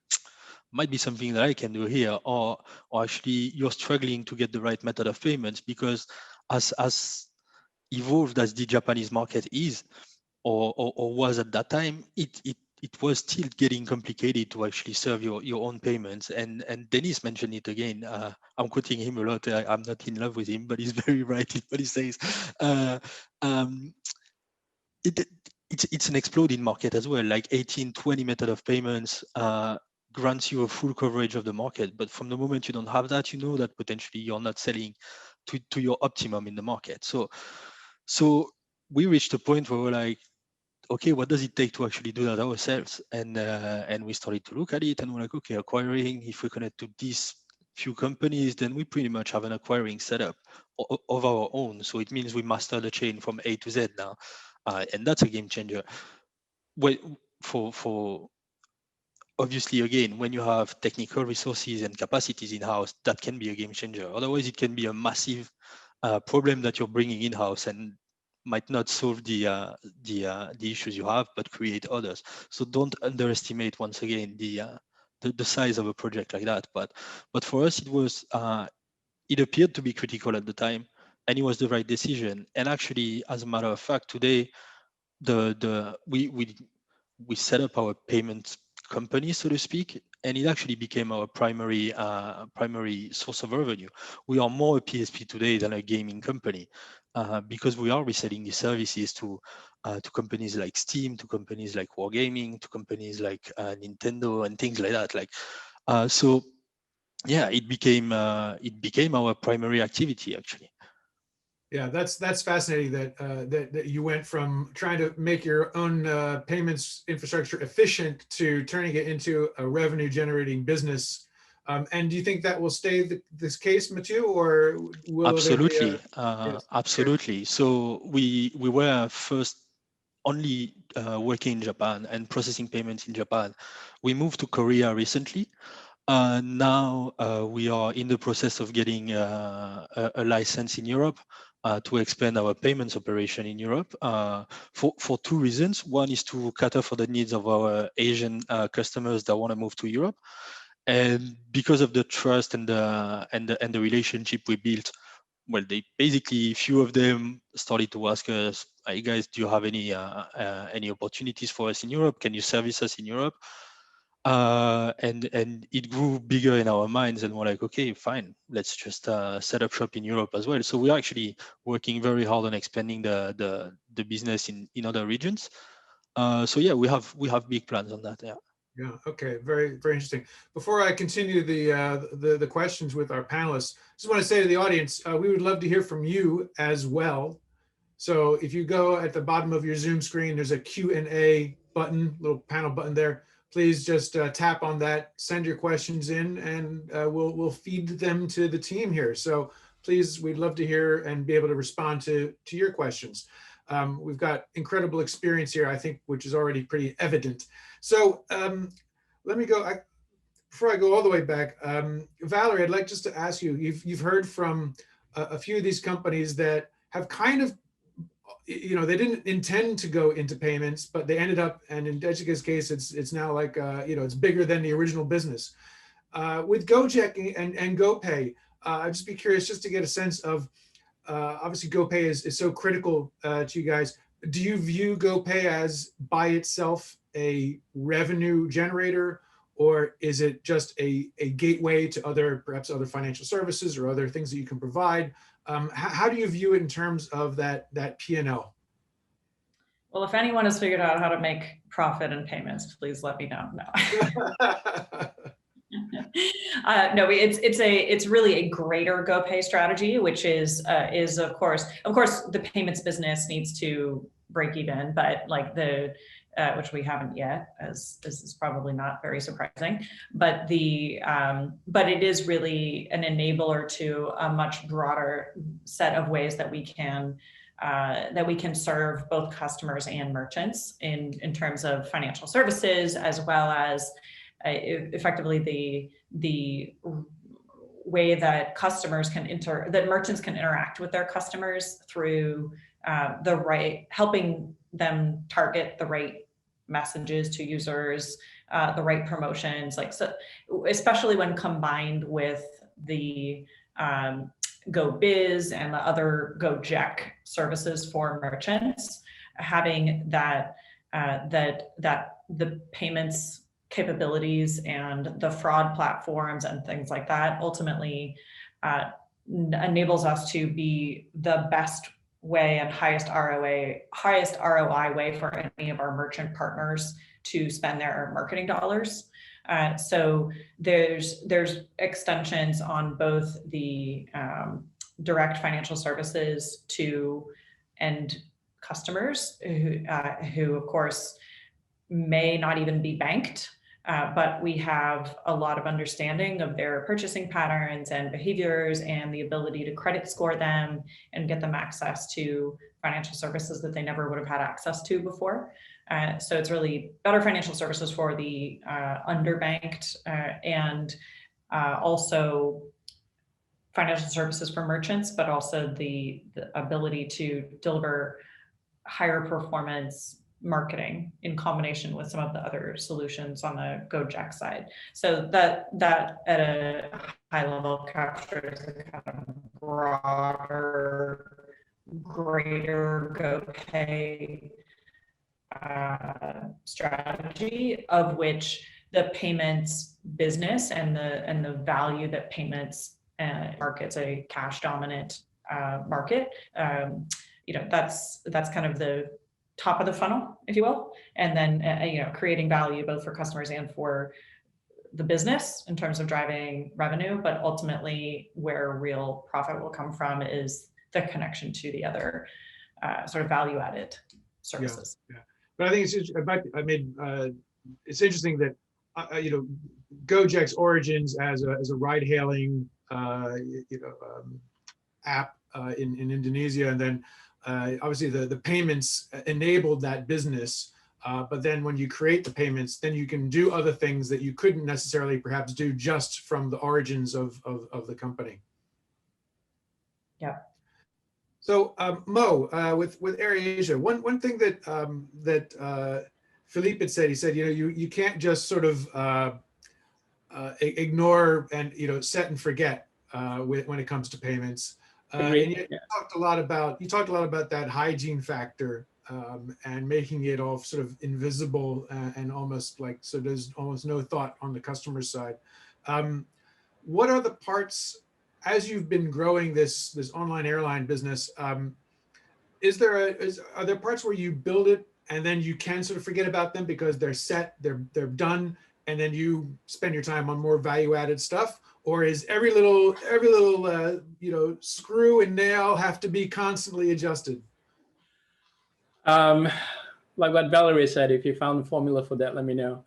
might be something that I can do here, or actually you're struggling to get the right method of payments, because as evolved as the Japanese market is, or was at that time, it was still getting complicated to actually serve your own payments. And Dennis mentioned it again. I'm quoting him a lot. I'm not in love with him, but he's very right in what he says. Um, it's an exploding market as well. Like 18, 20 method of payments grants you a full coverage of the market. But from the moment you don't have that, you know that potentially you're not selling to your optimum in the market. So we reached a point where we're like, okay, what does it take to actually do that ourselves? And we started to look at it, and we're like, okay, acquiring, if we connect to these few companies, then we pretty much have an acquiring setup of our own. So it means we master the chain from A to Z now. And that's a game changer. Well, for obviously, again, when you have technical resources and capacities in-house, that can be a game changer. Otherwise, it can be a massive problem that you're bringing in-house and might not solve the issues you have, but create others. So don't underestimate, once again, the size of a project like that. But for us, it appeared to be critical at the time, and it was the right decision. And actually, as a matter of fact, today we set up our payments company, so to speak, and it actually became our primary source of revenue. We are more a PSP today than a gaming company, because we are reselling these services to companies like Steam, to companies like Wargaming, to companies like Nintendo, and things like that. So yeah, it became our primary activity, actually. Yeah, that's fascinating that you went from trying to make your own payments infrastructure efficient to turning it into a revenue generating business. And do you think that will stay this case, Mathieu, or will Absolutely, there be yes, absolutely. So we were first only working in Japan and processing payments in Japan. We moved to Korea recently. Now we are in the process of getting a license in Europe to expand our payments operation in Europe for two reasons. One is to cater for the needs of our Asian customers that want to move to Europe, and because of the trust and the relationship we built. Well, they basically, few of them started to ask us, "Hey guys, do you have any opportunities for us in Europe? Can you service us in Europe?" And it grew bigger in our minds, and we're like, okay, fine, let's just set up shop in Europe as well. So we're actually working very hard on expanding the business in other regions. So yeah, we have big plans on that. Yeah. Yeah. Okay. Very, very interesting. Before I continue the questions with our panelists, just want to say to the audience, we would love to hear from you as well. So if you go at the bottom of your Zoom screen, there's a Q&A button, little panel button there. Please just tap on that, send your questions in, and we'll feed them to the team here. So please, we'd love to hear and be able to respond to your questions. We've got incredible experience here, I think, which is already pretty evident. So let me go, before I go all the way back, Valerie, I'd like just to ask you, you've heard from a few of these companies that have kind of, they didn't intend to go into payments, but they ended up, and in Jica's case, it's now like, it's bigger than the original business. With Gojek and GoPay, I'd just be curious just to get a sense of, obviously GoPay is so critical to you guys. do you view GoPay as by itself a revenue generator, or is it just a gateway to perhaps other financial services or other things that you can provide? How do you view it in terms of that P&L? Well, if anyone has figured out how to make profit in payments, please let me know. No. No, it's really a greater GoPay strategy, which is of course the payments business needs to break even, but like which we haven't yet, as this is probably not very surprising, but it is really an enabler to a much broader set of ways that we can serve both customers and merchants in terms of financial services, as well as effectively the way that merchants can interact with their customers through helping them target the right messages to users, the right promotions, especially when combined with the GoBiz and the other Gojek services for merchants, having that the payments capabilities and the fraud platforms and things like that ultimately enables us to be the best way and highest ROI way for any of our merchant partners to spend their marketing dollars. So there's extensions on both the direct financial services to end customers who of course may not even be banked, but we have a lot of understanding of their purchasing patterns and behaviors and the ability to credit score them and get them access to financial services that they never would have had access to before. So it's really better financial services for the underbanked and also financial services for merchants, but also the ability to deliver higher performance marketing in combination with some of the other solutions on the Gojek side. So that at a high level captures a kind of broader, greater GoPay strategy, of which the payments business and the value that payments market's a cash dominant market. That's kind of the top of the funnel, if you will, and then creating value both for customers and for the business in terms of driving revenue, but ultimately where real profit will come from is the connection to the other sort of value added services. Yeah. But I think it's interesting that Gojek's origins as a ride hailing app in Indonesia, and then obviously the payments enabled that business, but then when you create the payments, then you can do other things that you couldn't necessarily perhaps do just from the origins of the company. Yeah. So Mo, with Airasia, one thing that Philippe had said, he said, you can't just sort of ignore and set and forget when it comes to payments. And you talked a lot about that hygiene factor and making it all sort of invisible and almost like, so there's almost no thought on the customer side. What are the parts, as you've been growing this online airline business, are there parts where you build it and then you can sort of forget about them because they're set, they're done, and then you spend your time on more value-added stuff? Or is every little screw and nail have to be constantly adjusted? Like what Valerie said, if you found the formula for that, let me know.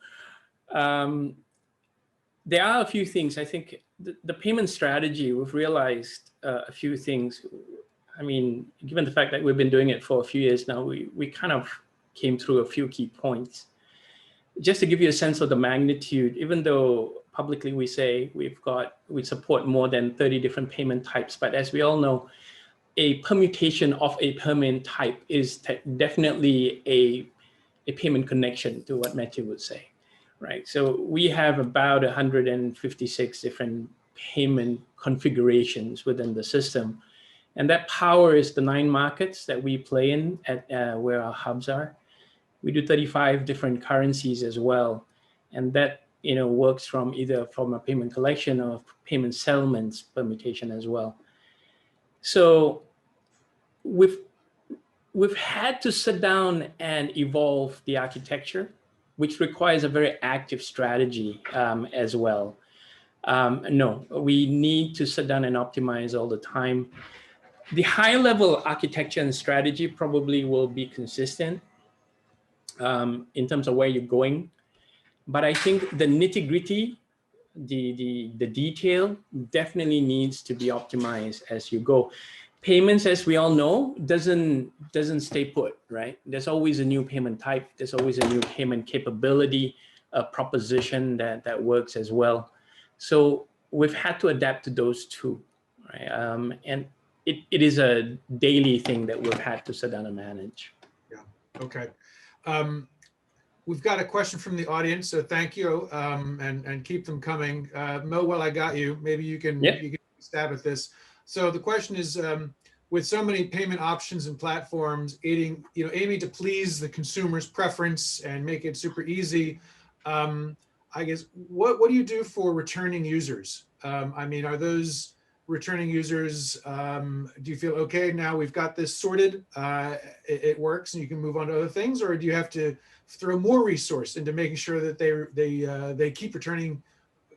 There are a few things. I think the payment strategy, we've realized a few things. I mean, given the fact that we've been doing it for a few years now, we kind of came through a few key points. Just to give you a sense of the magnitude, even though publicly we say we support more than 30 different payment types, but as we all know, a permutation of a payment type is definitely a payment connection, to what Matthew would say, right? So we have about 156 different payment configurations within the system. And that powers the 9 markets that we play in at where our hubs are. We do 35 different currencies as well. And that works from either from a payment collection or payment settlements permutation as well. So we've had to sit down and evolve the architecture, which requires a very active strategy as well. No, we need to sit down and optimize all the time. The high level architecture and strategy probably will be consistent in terms of where you're going. But I think the nitty gritty, the detail definitely needs to be optimized as you go. Payments, as we all know, doesn't stay put, right? There's always a new payment type. There's always a new payment capability, a proposition that works as well. So we've had to adapt to those two, right? And it is a daily thing that we've had to sit down and manage. Yeah, okay. We've got a question from the audience, so thank you, and keep them coming. Mo, while I got you, maybe you can stab at this. So the question is, with so many payment options and platforms aiming to please the consumer's preference and make it super easy, I guess, what do you do for returning users? I mean, are those returning users, do you feel, okay, now we've got this sorted, it works and you can move on to other things, or do you have to throw more resource into making sure that they keep returning?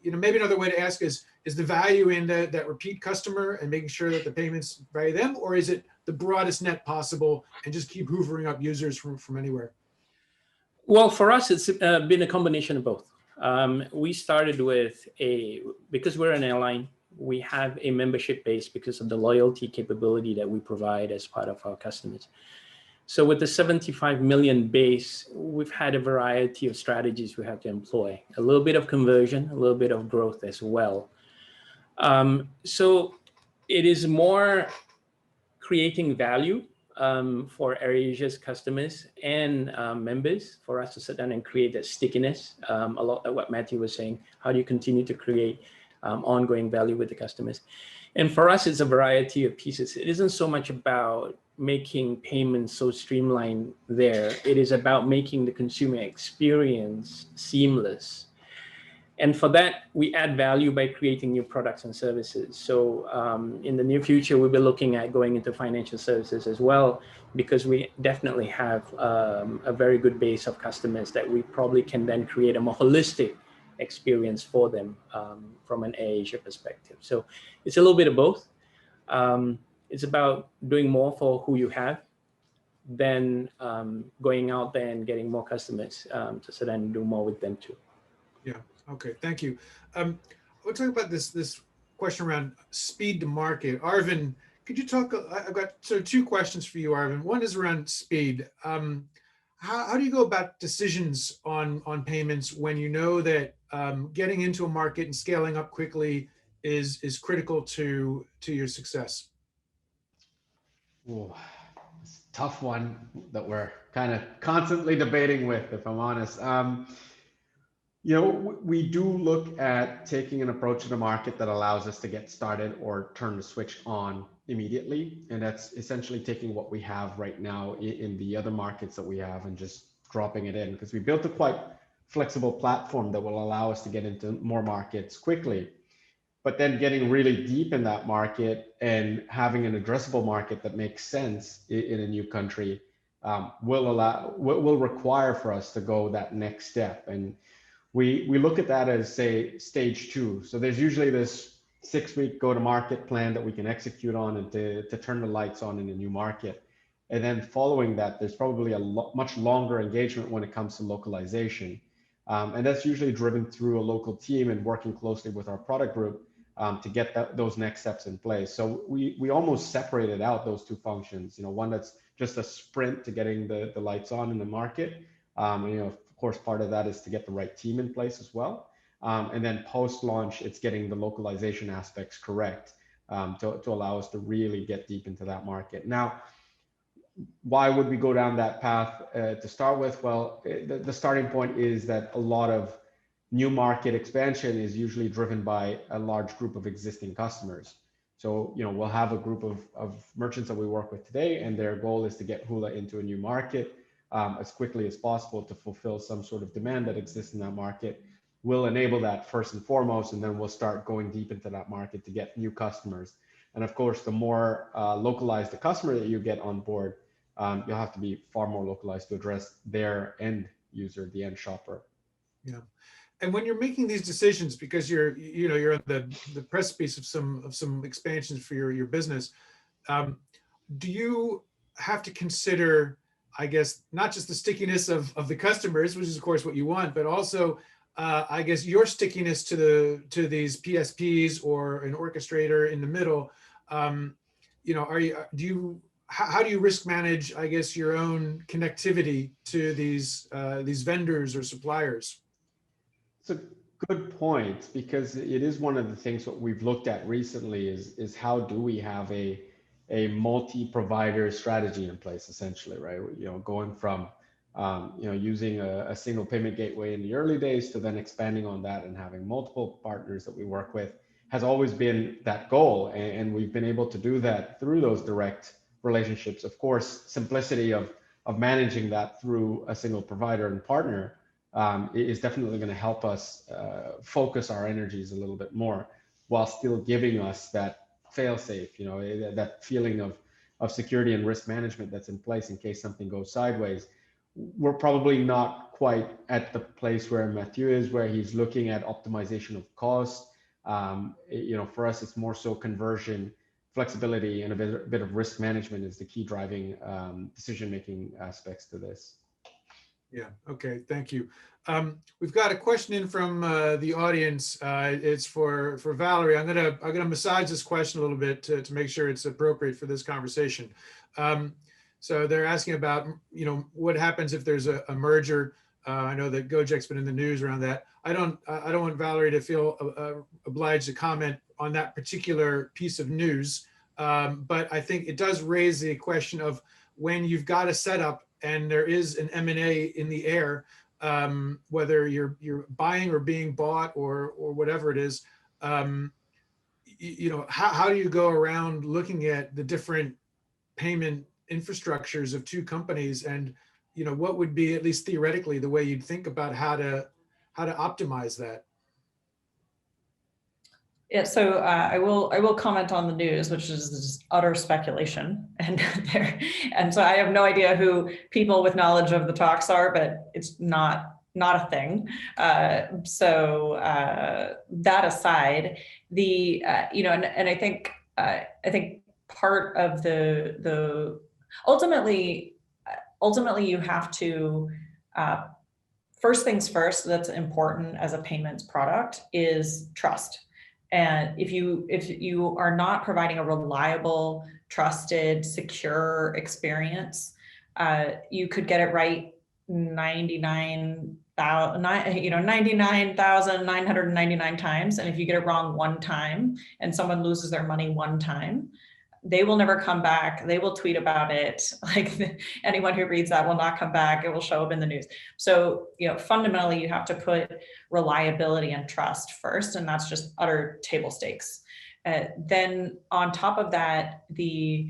Maybe another way to ask is the value in that repeat customer and making sure that the payments value them, or is it the broadest net possible and just keep hoovering up users from anywhere? Well, for us, it's been a combination of both. We started with because we're an airline, we have a membership base because of the loyalty capability that we provide as part of our customers. So with the 75 million base, we've had a variety of strategies we have to employ. A little bit of conversion, a little bit of growth as well. So it is more creating value for Airasia's customers and members, for us to sit down and create that stickiness. A lot of what Matthew was saying, how do you continue to create ongoing value with the customers? And for us, it's a variety of pieces. It isn't so much about making payments so streamlined there. It is about making the consumer experience seamless. And for that, we add value by creating new products and services. So in the near future, we'll be looking at going into financial services as well, because we definitely have a very good base of customers that we probably can then create a more holistic experience for them from an Airasia perspective. So it's a little bit of both. It's about doing more for who you have, than going out there and getting more customers to sit down and do more with them too. Yeah. Okay. Thank you. We'll talk about this question around speed to market. Arvind, could you talk? I've got sort of 2 questions for you, Arvind. One is around speed. How do you go about decisions on payments when you know that getting into a market and scaling up quickly is critical to your success? Ooh, it's a tough one that we're kind of constantly debating with, if I'm honest. We do look at taking an approach to the market that allows us to get started or turn the switch on immediately. And that's essentially taking what we have right now in the other markets that we have and just dropping it in, because we built a quite flexible platform that will allow us to get into more markets quickly. But then getting really deep in that market and having an addressable market that makes sense in a new country will require for us to go that next step. And we look at that as, say, stage 2. So there's usually this 6-week go-to-market plan that we can execute on and to turn the lights on in a new market. And then following that, there's probably a much longer engagement when it comes to localization. And that's usually driven through a local team and working closely with our product group to get those next steps in place. So we almost separated out those 2 functions. One that's just a sprint to getting the lights on in the market. Of course, part of that is to get the right team in place as well. And then post-launch, it's getting the localization aspects correct to allow us to really get deep into that market. Now, why would we go down that path to start with? Well, the starting point is that a lot of new market expansion is usually driven by a large group of existing customers. So, we'll have a group of merchants that we work with today, and their goal is to get Hula into a new market as quickly as possible to fulfill some sort of demand that exists in that market. We'll enable that first and foremost, and then we'll start going deep into that market to get new customers. And of course, the more localized the customer that you get on board, you'll have to be far more localized to address their end user, the end shopper. Yeah. And when you're making these decisions, because you're on the precipice of some expansions for your business, do you have to consider, I guess, not just the stickiness of the customers, which is of course what you want, but also I guess your stickiness to these PSPs or an orchestrator in the middle? How do you risk manage, I guess, your own connectivity to these vendors or suppliers? It's a good point, because it is one of the things what we've looked at recently is how do we have a multi-provider strategy in place, essentially, right? Going from using a single payment gateway in the early days to then expanding on that and having multiple partners that we work with has always been that goal, and we've been able to do that through those direct relationships. Of course, simplicity of managing that through a single provider and partner is definitely going to help us focus our energies a little bit more, while still giving us that fail-safe, that feeling of security and risk management that's in place in case something goes sideways. We're probably not quite at the place where Mathieu is, where he's looking at optimization of cost. For us, it's more so conversion, flexibility, and a bit of risk management is the key driving decision-making aspects to this. Yeah. Okay. Thank you. We've got a question in from the audience. It's for Valerie. I'm gonna massage this question a little bit to make sure it's appropriate for this conversation. So they're asking about what happens if there's a merger. I know that Gojeks been in the news around that. I don't want Valerie to feel obliged to comment on that particular piece of news, but I think it does raise the question of when you've got a setup and there is an M&A in the air, whether you're buying or being bought or whatever it is, how do you go around looking at the different payment infrastructures of two companies, and what would be, at least theoretically, the way you'd think about how to optimize that? Yeah, so I will comment on the news, which is just utter speculation, and so I have no idea who people with knowledge of the talks are, but it's not a thing. So that aside, and I think part of the ultimately you have to first things first. That's important as a payments product is trust. And if you are not providing a reliable, trusted, secure experience, you could get it right 99,999 times. And if you get it wrong one time and someone loses their money one time, they will never come back. They will tweet about it. Like anyone who reads that will not come back. It will show up in the news. So, fundamentally, you have to put reliability and trust first, and that's just utter table stakes. Then on top of that, there's,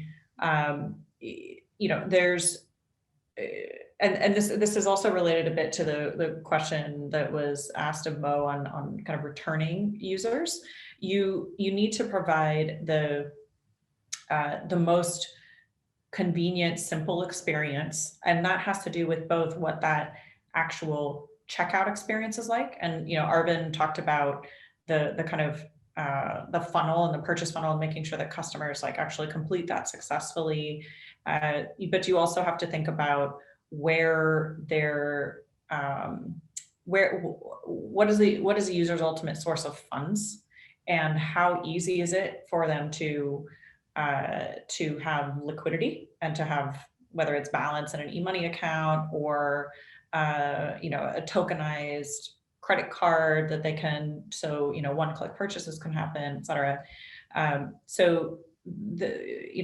and this is also related a bit to the question that was asked of Mo on kind of returning users. You need to provide the most convenient, simple experience. And that has to do with both what that actual checkout experience is like. And, Arvin talked about the kind of the funnel and the purchase funnel, and making sure that customers actually complete that successfully. But you also have to think about where they're, what is the user's ultimate source of funds, and how easy is it for them to have liquidity and to have, whether it's balance in an e-money account or a tokenized credit card that they can, so one-click purchases can happen, et cetera. So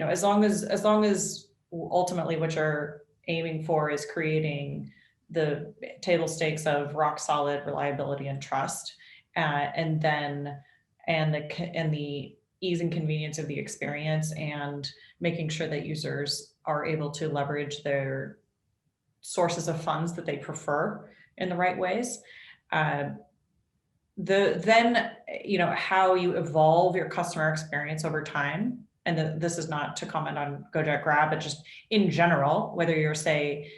as long as ultimately what you're aiming for is creating the table stakes of rock solid reliability and trust, and the ease and convenience of the experience and making sure that users are able to leverage their sources of funds that they prefer in the right ways. Then, how you evolve your customer experience over time. And this is not to comment on Gojek Grab, but just in general, whether you're, say,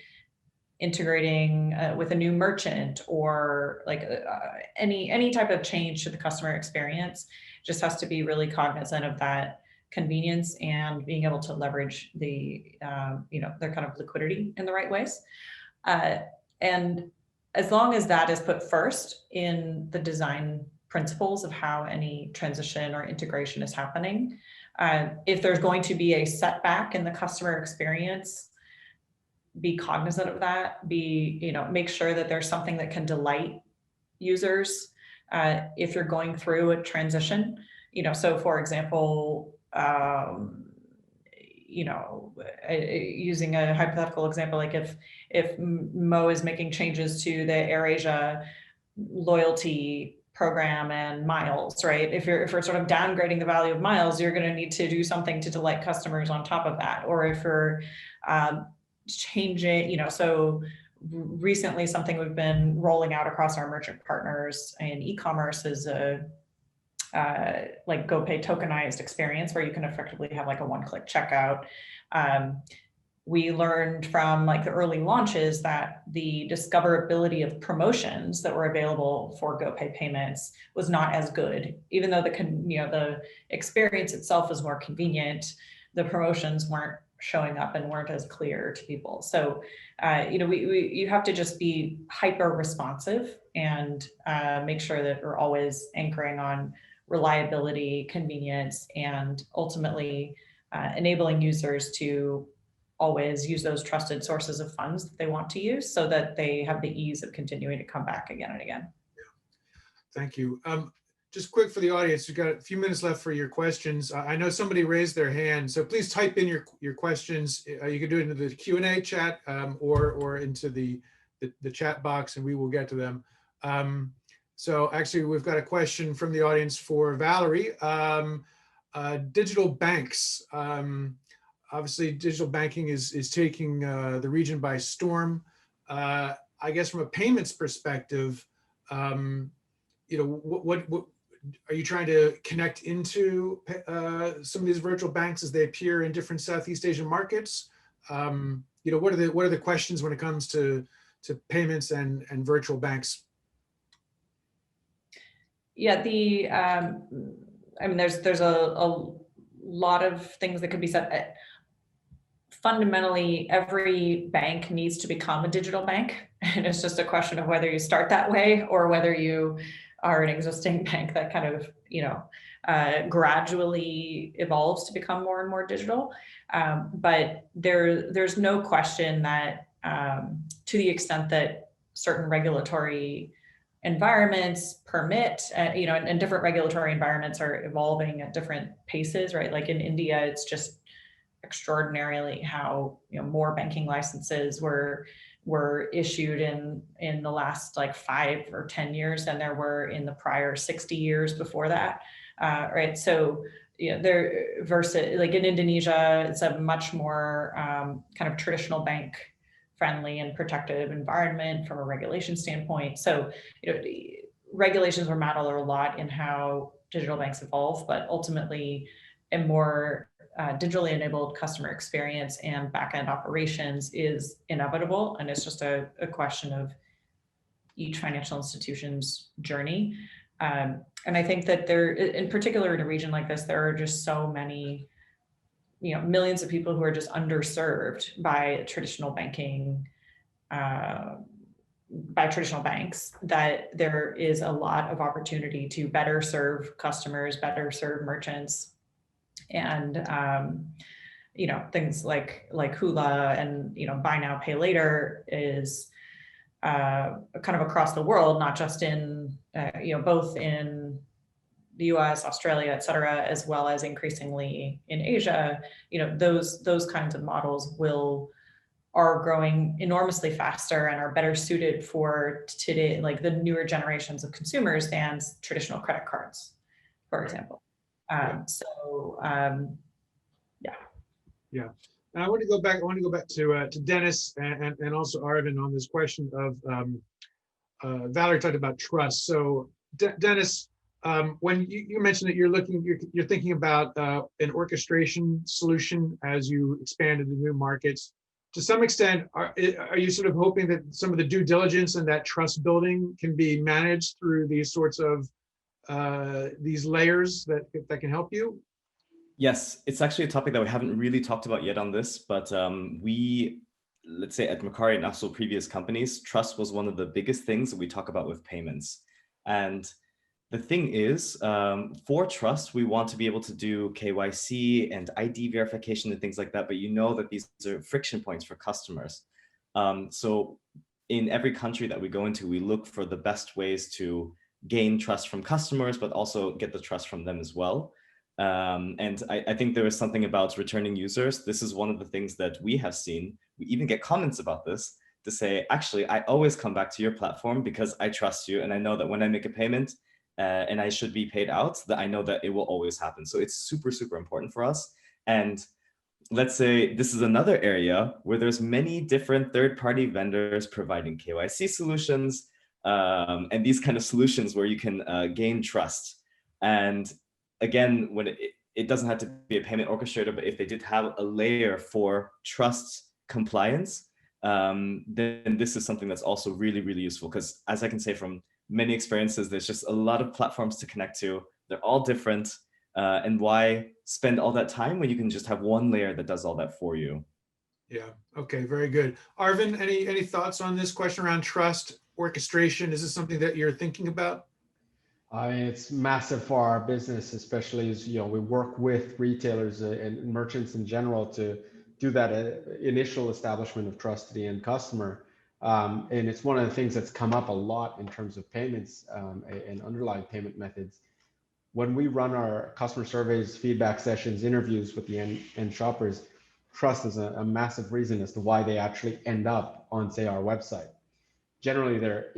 integrating with a new merchant or like any type of change to the customer experience, just has to be really cognizant of that convenience and being able to leverage the their kind of liquidity in the right ways. And as long as that is put first in the design principles of how any transition or integration is happening, if there's going to be a setback in the customer experience, be cognizant of that, make sure that there's something that can delight users if you're going through a transition. So for example, using a hypothetical example, like if Mo is making changes to the Airasia loyalty program and miles, right? If we're sort of downgrading the value of miles, you're going to need to do something to delight customers on top of that. Or if you're changing, so recently something we've been rolling out across our merchant partners in e-commerce is a like GoPay tokenized experience where you can effectively have like a one-click checkout. We learned from like the early launches that the discoverability of promotions that were available for GoPay payments was not as good, even though the experience itself was more convenient. The promotions weren't showing up and weren't as clear to people. So, you have to just be hyper responsive and make sure that we're always anchoring on reliability, convenience, and ultimately enabling users to always use those trusted sources of funds that they want to use so that they have the ease of continuing to come back again and again. Thank you. Just quick for the audience, we've got a few minutes left for your questions. I know somebody raised their hand, so please type in your questions. You can do it into the Q&A chat or into the chat box and we will get to them. So actually, we've got a question from the audience for Valerie. Digital banks. Obviously, digital banking is taking the region by storm. I guess from a payments perspective, what are you trying to connect into some of these virtual banks as they appear in different Southeast Asian markets? What are the questions when it comes to payments and virtual banks? Yeah, there's a lot of things that could be said. Fundamentally, every bank needs to become a digital bank. And it's just a question of whether you start that way or whether you are an existing bank that kind of, gradually evolves to become more and more digital. But there's no question that to the extent that certain regulatory environments permit, and different regulatory environments are evolving at different paces, right? Like in India, it's just extraordinarily how more banking licenses were issued in the last like 5 or 10 years than there were in the prior 60 years before that, right? So there versus like in Indonesia, it's a much more kind of traditional bank friendly and protective environment from a regulation standpoint. So regulations will matter a lot in how digital banks evolve, but ultimately a more digitally enabled customer experience and back-end operations is inevitable. And it's just a question of each financial institution's journey. And I think that there, in particular in a region like this, there are just so many, millions of people who are just underserved by traditional banking, by traditional banks, that there is a lot of opportunity to better serve customers, better serve merchants. And things like Hula and buy now, pay later is kind of across the world, not just in both in the US, Australia, et cetera, as well as increasingly in Asia. Those kinds of models are growing enormously faster and are better suited for today, like the newer generations of consumers than traditional credit cards, for example. Yeah. Now I want to go back. I want to go back to Dennis and also Arvin on this question of Valerie talked about trust. So Dennis, when you mentioned that you're thinking about an orchestration solution as you expand into new markets. To some extent, are you sort of hoping that some of the due diligence and that trust building can be managed through these sorts of these layers that can help you? Yes, it's actually a topic that we haven't really talked about yet on this, but let's say at Makari and also previous companies, trust was one of the biggest things that we talk about with payments. And the thing is, for trust, we want to be able to do KYC and ID verification and things like that, but you know that these are friction points for customers. So in every country that we go into, we look for the best ways to gain trust from customers, but also get the trust from them as well. And I think there is something about returning users. This is one of the things that we have seen. We even get comments about this to say, actually, I always come back to your platform because I trust you. And I know that when I make a payment and I should be paid out, that I know that it will always happen. So it's super, super important for us. And let's say this is another area where there's many different third-party vendors providing KYC solutions and these kind of solutions where you can gain trust. And again, when it doesn't have to be a payment orchestrator, but if they did have a layer for trust compliance, then this is something that's also really, really useful. Because as I can say from many experiences, there's just a lot of platforms to connect to. They're all different. And why spend all that time when you can just have one layer that does all that for you? Yeah, okay, very good. Arvin, any thoughts on this question around trust, orchestration? Is this something that you're thinking about? It's massive for our business, especially as we work with retailers and merchants in general to do that initial establishment of trust to the end customer. And it's one of the things that's come up a lot in terms of payments and underlying payment methods. When we run our customer surveys, feedback sessions, interviews with the end shoppers, trust is a massive reason as to why they actually end up on, say, our website. Generally, they're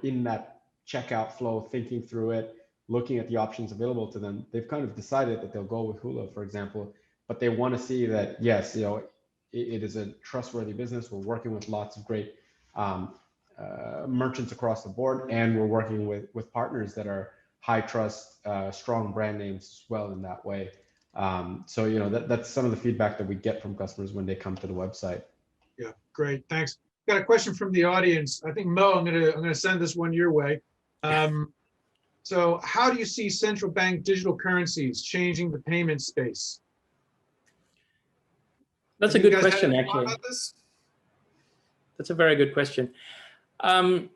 in that checkout flow, thinking through it, looking at the options available to them. They've kind of decided that they'll go with Hula, for example, but they want to see that, yes, it is a trustworthy business. We're working with lots of great merchants across the board, and we're working with partners that are high trust, strong brand names as well in that way. So, that's some of the feedback that we get from customers when they come to the website. Yeah, great, thanks. Got a question from the audience. I think Mo, I'm gonna send this one your way. So how do you see central bank digital currencies changing the payment space? That's a good question, actually. That's a very good question. It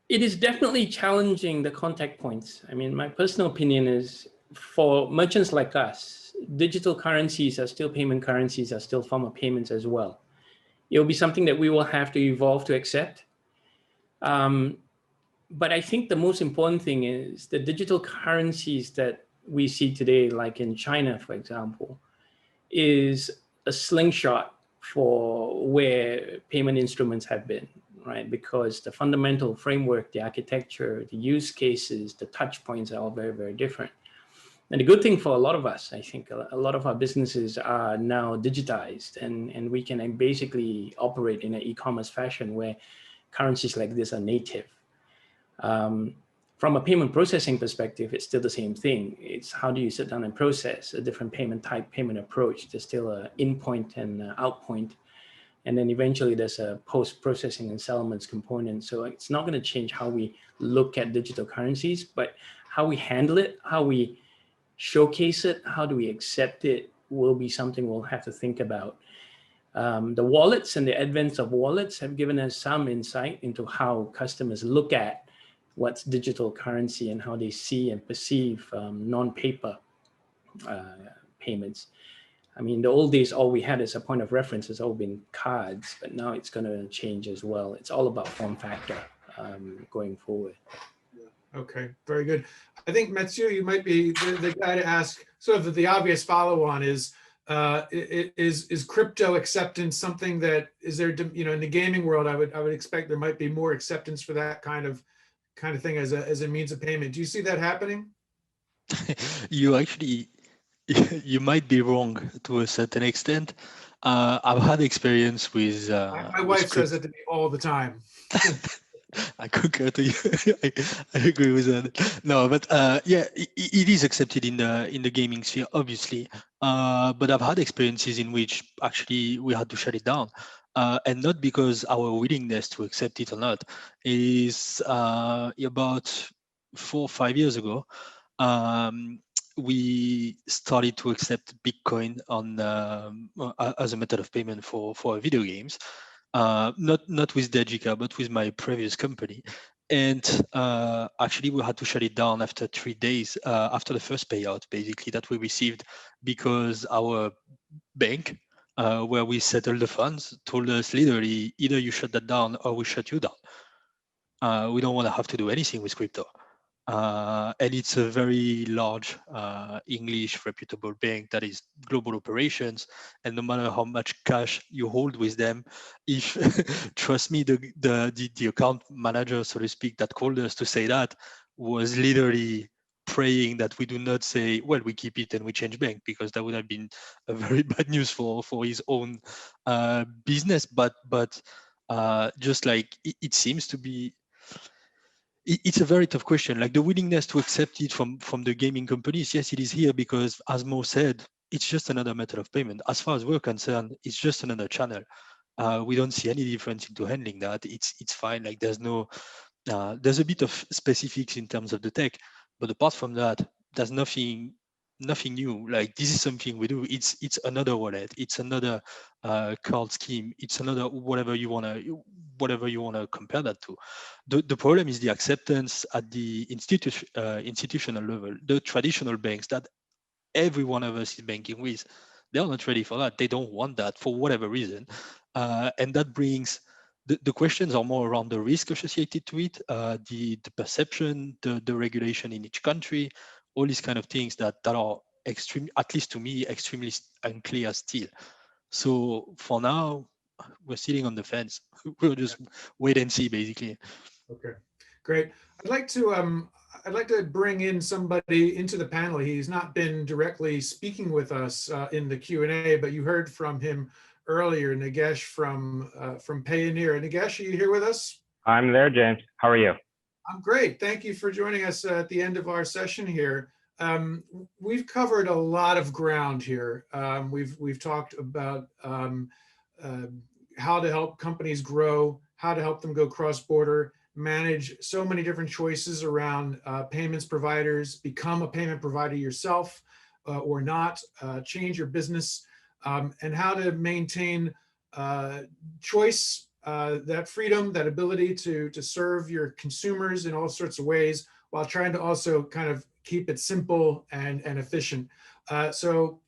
is definitely challenging the contact points. I mean, my personal opinion is for merchants like us, digital currencies are still payment currencies, are still form of payments as well. It'll be something that we will have to evolve to accept. But I think the most important thing is the digital currencies that we see today, like in China, for example, is a slingshot for where payment instruments have been, right? Because the fundamental framework, the architecture, the use cases, the touch points are all very, very different. And the good thing for a lot of us, I think a lot of our businesses are now digitized and we can basically operate in an e-commerce fashion where currencies like this are native. From a payment processing perspective, it's still the same thing. It's how do you sit down and process a different payment type, payment approach. There's still an in point and out point. And then eventually there's a post-processing and settlements component. So it's not going to change how we look at digital currencies, but how we handle it, how we showcase it, how do we accept it will be something we'll have to think about. The wallets and the advent of wallets have given us some insight into how customers look at what's digital currency and how they see and perceive non-paper payments. I mean, the old days, all we had as a point of reference has all been cards, but now it's going to change as well. It's all about form factor going forward. Okay, very good. I think Mathieu, you might be the guy to ask sort of the obvious follow-on is crypto acceptance something that is there, in the gaming world, I would expect there might be more acceptance for that kind of thing as a means of payment. Do you see that happening? You actually, you might be wrong to a certain extent. I've had experience with My wife says script. that to me all the time. I concur to you. I agree with that. No, but yeah, it is accepted in the gaming sphere, obviously. But I've had experiences in which actually we had to shut it down, and not because our willingness to accept it or not. Is about 4 or 5 years ago, um, we started to accept Bitcoin on as a method of payment for video games. Not with Jica, but with my previous company. And actually, we had to shut it down after 3 days after the first payout, basically, that we received, because our bank, where we settled the funds, told us literally, either you shut that down or we shut you down. We don't want to have to do anything with crypto. And it's a very large English reputable bank that is global operations. And no matter how much cash you hold with them, if trust me, the account manager, so to speak, that called us to say that was literally praying that we do not say, well, we keep it and we change bank, because that would have been a very bad news for his own business. But just like it seems to be, it's a very tough question. Like the willingness to accept it from the gaming companies, yes, it is here because, as Mo said, it's just another method of payment. As far as we're concerned, it's just another channel. We don't see any difference into handling that. It's fine. Like there's a bit of specifics in terms of the tech, but apart from that, there's nothing new. Like this is something we do. It's another wallet. It's another card scheme. It's another whatever you wanna compare that to. The problem is the acceptance at the institutional level. The traditional banks that every one of us is banking with, they're not ready for that. They don't want that for whatever reason. And that brings the questions are more around the risk associated to it, the perception, the regulation in each country, all these kind of things that are extreme, at least to me, extremely unclear still. So for now, we're sitting on the fence. We'll just wait and see, basically. Okay, great. I'd like to bring in somebody into the panel. He's not been directly speaking with us in the Q&A, but you heard from him earlier, Nagesh from Payoneer. Nagesh, are you here with us? I'm there, James. How are you? I'm great. Thank you for joining us at the end of our session here. We've covered a lot of ground here. We've talked about how to help companies grow, how to help them go cross-border, manage so many different choices around payments providers, become a payment provider yourself or not, change your business, and how to maintain choice, that freedom, that ability to serve your consumers in all sorts of ways, while trying to also kind of keep it simple and efficient. So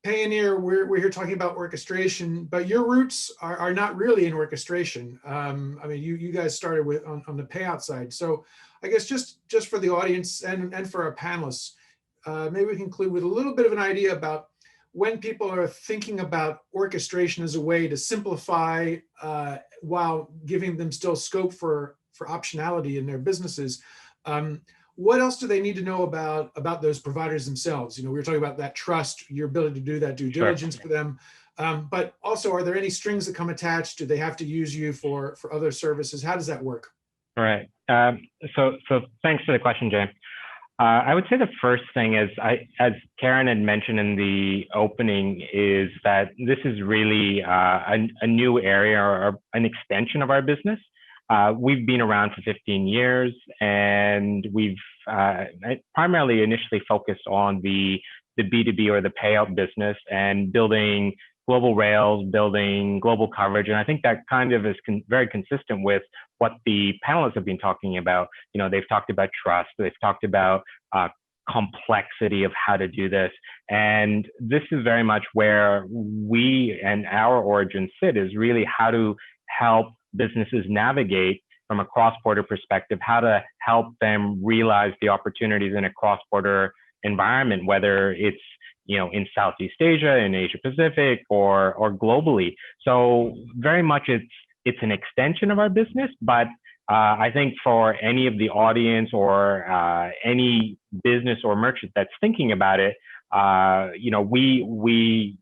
Payoneer, we're here talking about orchestration, but your roots are not really in orchestration. I mean, you guys started with on the payout side. So I guess just for the audience and for our panelists, maybe we can conclude with a little bit of an idea about when people are thinking about orchestration as a way to simplify while giving them still scope for optionality in their businesses. What else do they need to know about those providers themselves? You know, we were talking about that trust, your ability to do that due diligence for them. But also, are there any strings that come attached? Do they have to use you for other services? How does that work? All right. So thanks for the question, James. I would say the first thing is, as Karen had mentioned in the opening, is that this is really a new area or an extension of our business. We've been around for 15 years, and we've primarily initially focused on the B2B or the payout business and building global rails, building global coverage. And I think that kind of is very consistent with what the panelists have been talking about. You know, they've talked about trust, they've talked about complexity of how to do this. And this is very much where we and our origins sit, is really how to help businesses navigate from a cross-border perspective, how to help them realize the opportunities in a cross-border environment, whether it's, you know, in Southeast Asia, in Asia Pacific, or globally. So very much it's an extension of our business, but I think for any of the audience or any business or merchant that's thinking about it, you know, you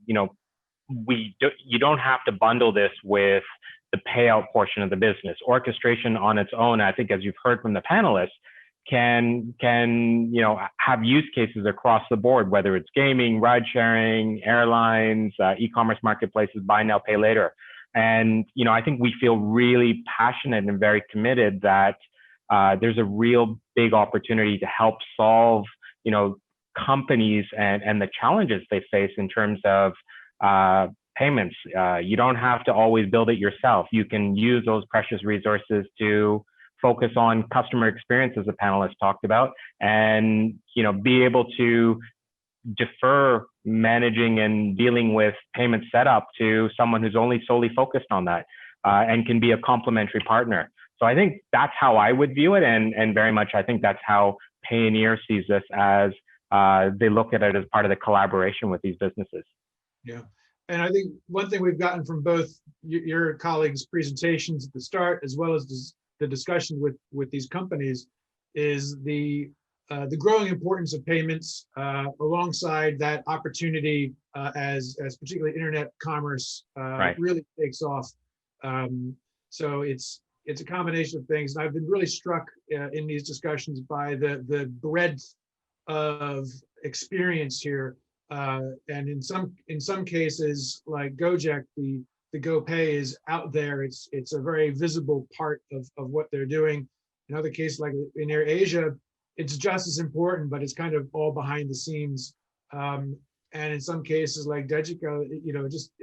don't have to bundle this with the payout portion of the business. Orchestration on its own, I think, as you've heard from the panelists, can you know, have use cases across the board, whether it's gaming, ride sharing, airlines, e-commerce marketplaces, buy now, pay later. And you know, I think we feel really passionate and very committed that there's a real big opportunity to help solve, you know, companies and the challenges they face in terms of payments. You don't have to always build it yourself. You can use those precious resources to focus on customer experience, as the panelists talked about, and you know, be able to defer managing and dealing with payment setup to someone who's only solely focused on that and can be a complementary partner. So I think that's how I would view it, and very much I think that's how Payoneer sees this, as they look at it as part of the collaboration with these businesses. Yeah, and I think one thing we've gotten from both your colleagues' presentations at the start, as well as the discussion with these companies, is the growing importance of payments alongside that opportunity as particularly internet commerce really takes off. So it's a combination of things. And I've been really struck in these discussions by the breadth of experience here. And in some cases, like Gojek, the GoPay is out there. It's a very visible part of what they're doing. In other cases, like in Airasia, it's just as important, but it's kind of all behind the scenes. And in some cases, like Jica, you know, just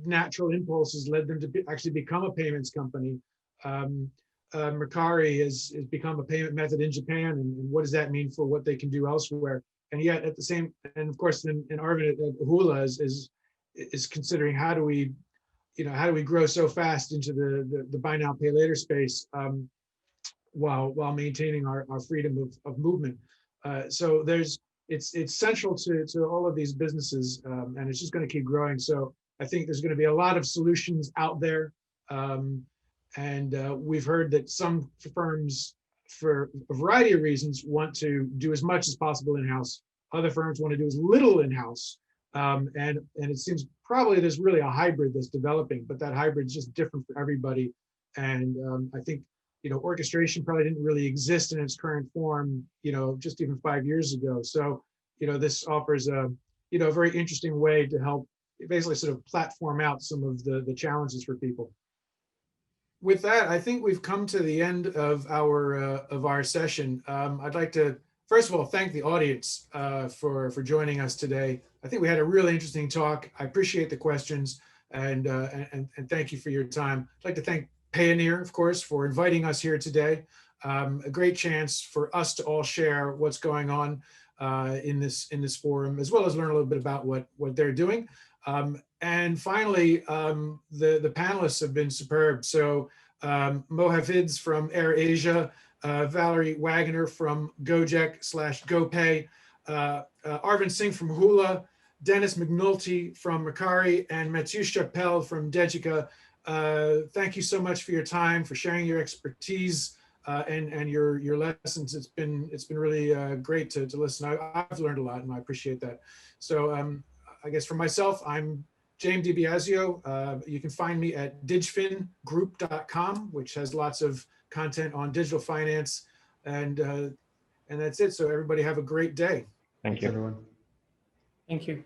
natural impulses led them to actually become a payments company. Makari has become a payment method in Japan, and what does that mean for what they can do elsewhere? And yet, at the same, and of course, in Arvin at Hula is considering how do we grow so fast into the buy now pay later space while maintaining our freedom of movement. So it's central to all of these businesses, and it's just going to keep growing. So I think there's going to be a lot of solutions out there, and we've heard that some firms, for a variety of reasons, want to do as much as possible in-house. Other firms want to do as little in-house. And it seems probably there's really a hybrid that's developing, but that hybrid is just different for everybody. And I think, you know, orchestration probably didn't really exist in its current form, you know, just even 5 years ago. So, you know, this offers a very interesting way to help basically sort of platform out some of the challenges for people. With that, I think we've come to the end of our session. I'd like to, first of all, thank the audience for joining us today. I think we had a really interesting talk. I appreciate the questions, and thank you for your time. I'd like to thank Payoneer, of course, for inviting us here today. A great chance for us to all share what's going on in this forum, as well as learn a little bit about what they're doing. And finally, the panelists have been superb. So Mo Hafiz from Airasia, Valerie Wagner from Gojek/GoPay, Arvin Singh from Hula, Dennis McNulty from Makari, and Mathieu Chapelle from Jica. Thank you so much for your time, for sharing your expertise and your lessons. It's been really great to listen. I've learned a lot, and I appreciate that. So I guess for myself, I'm James Dibiasio. You can find me at digfingroup.com, which has lots of content on digital finance, and that's it. So everybody have a great day. Thank you, everyone. Thank you.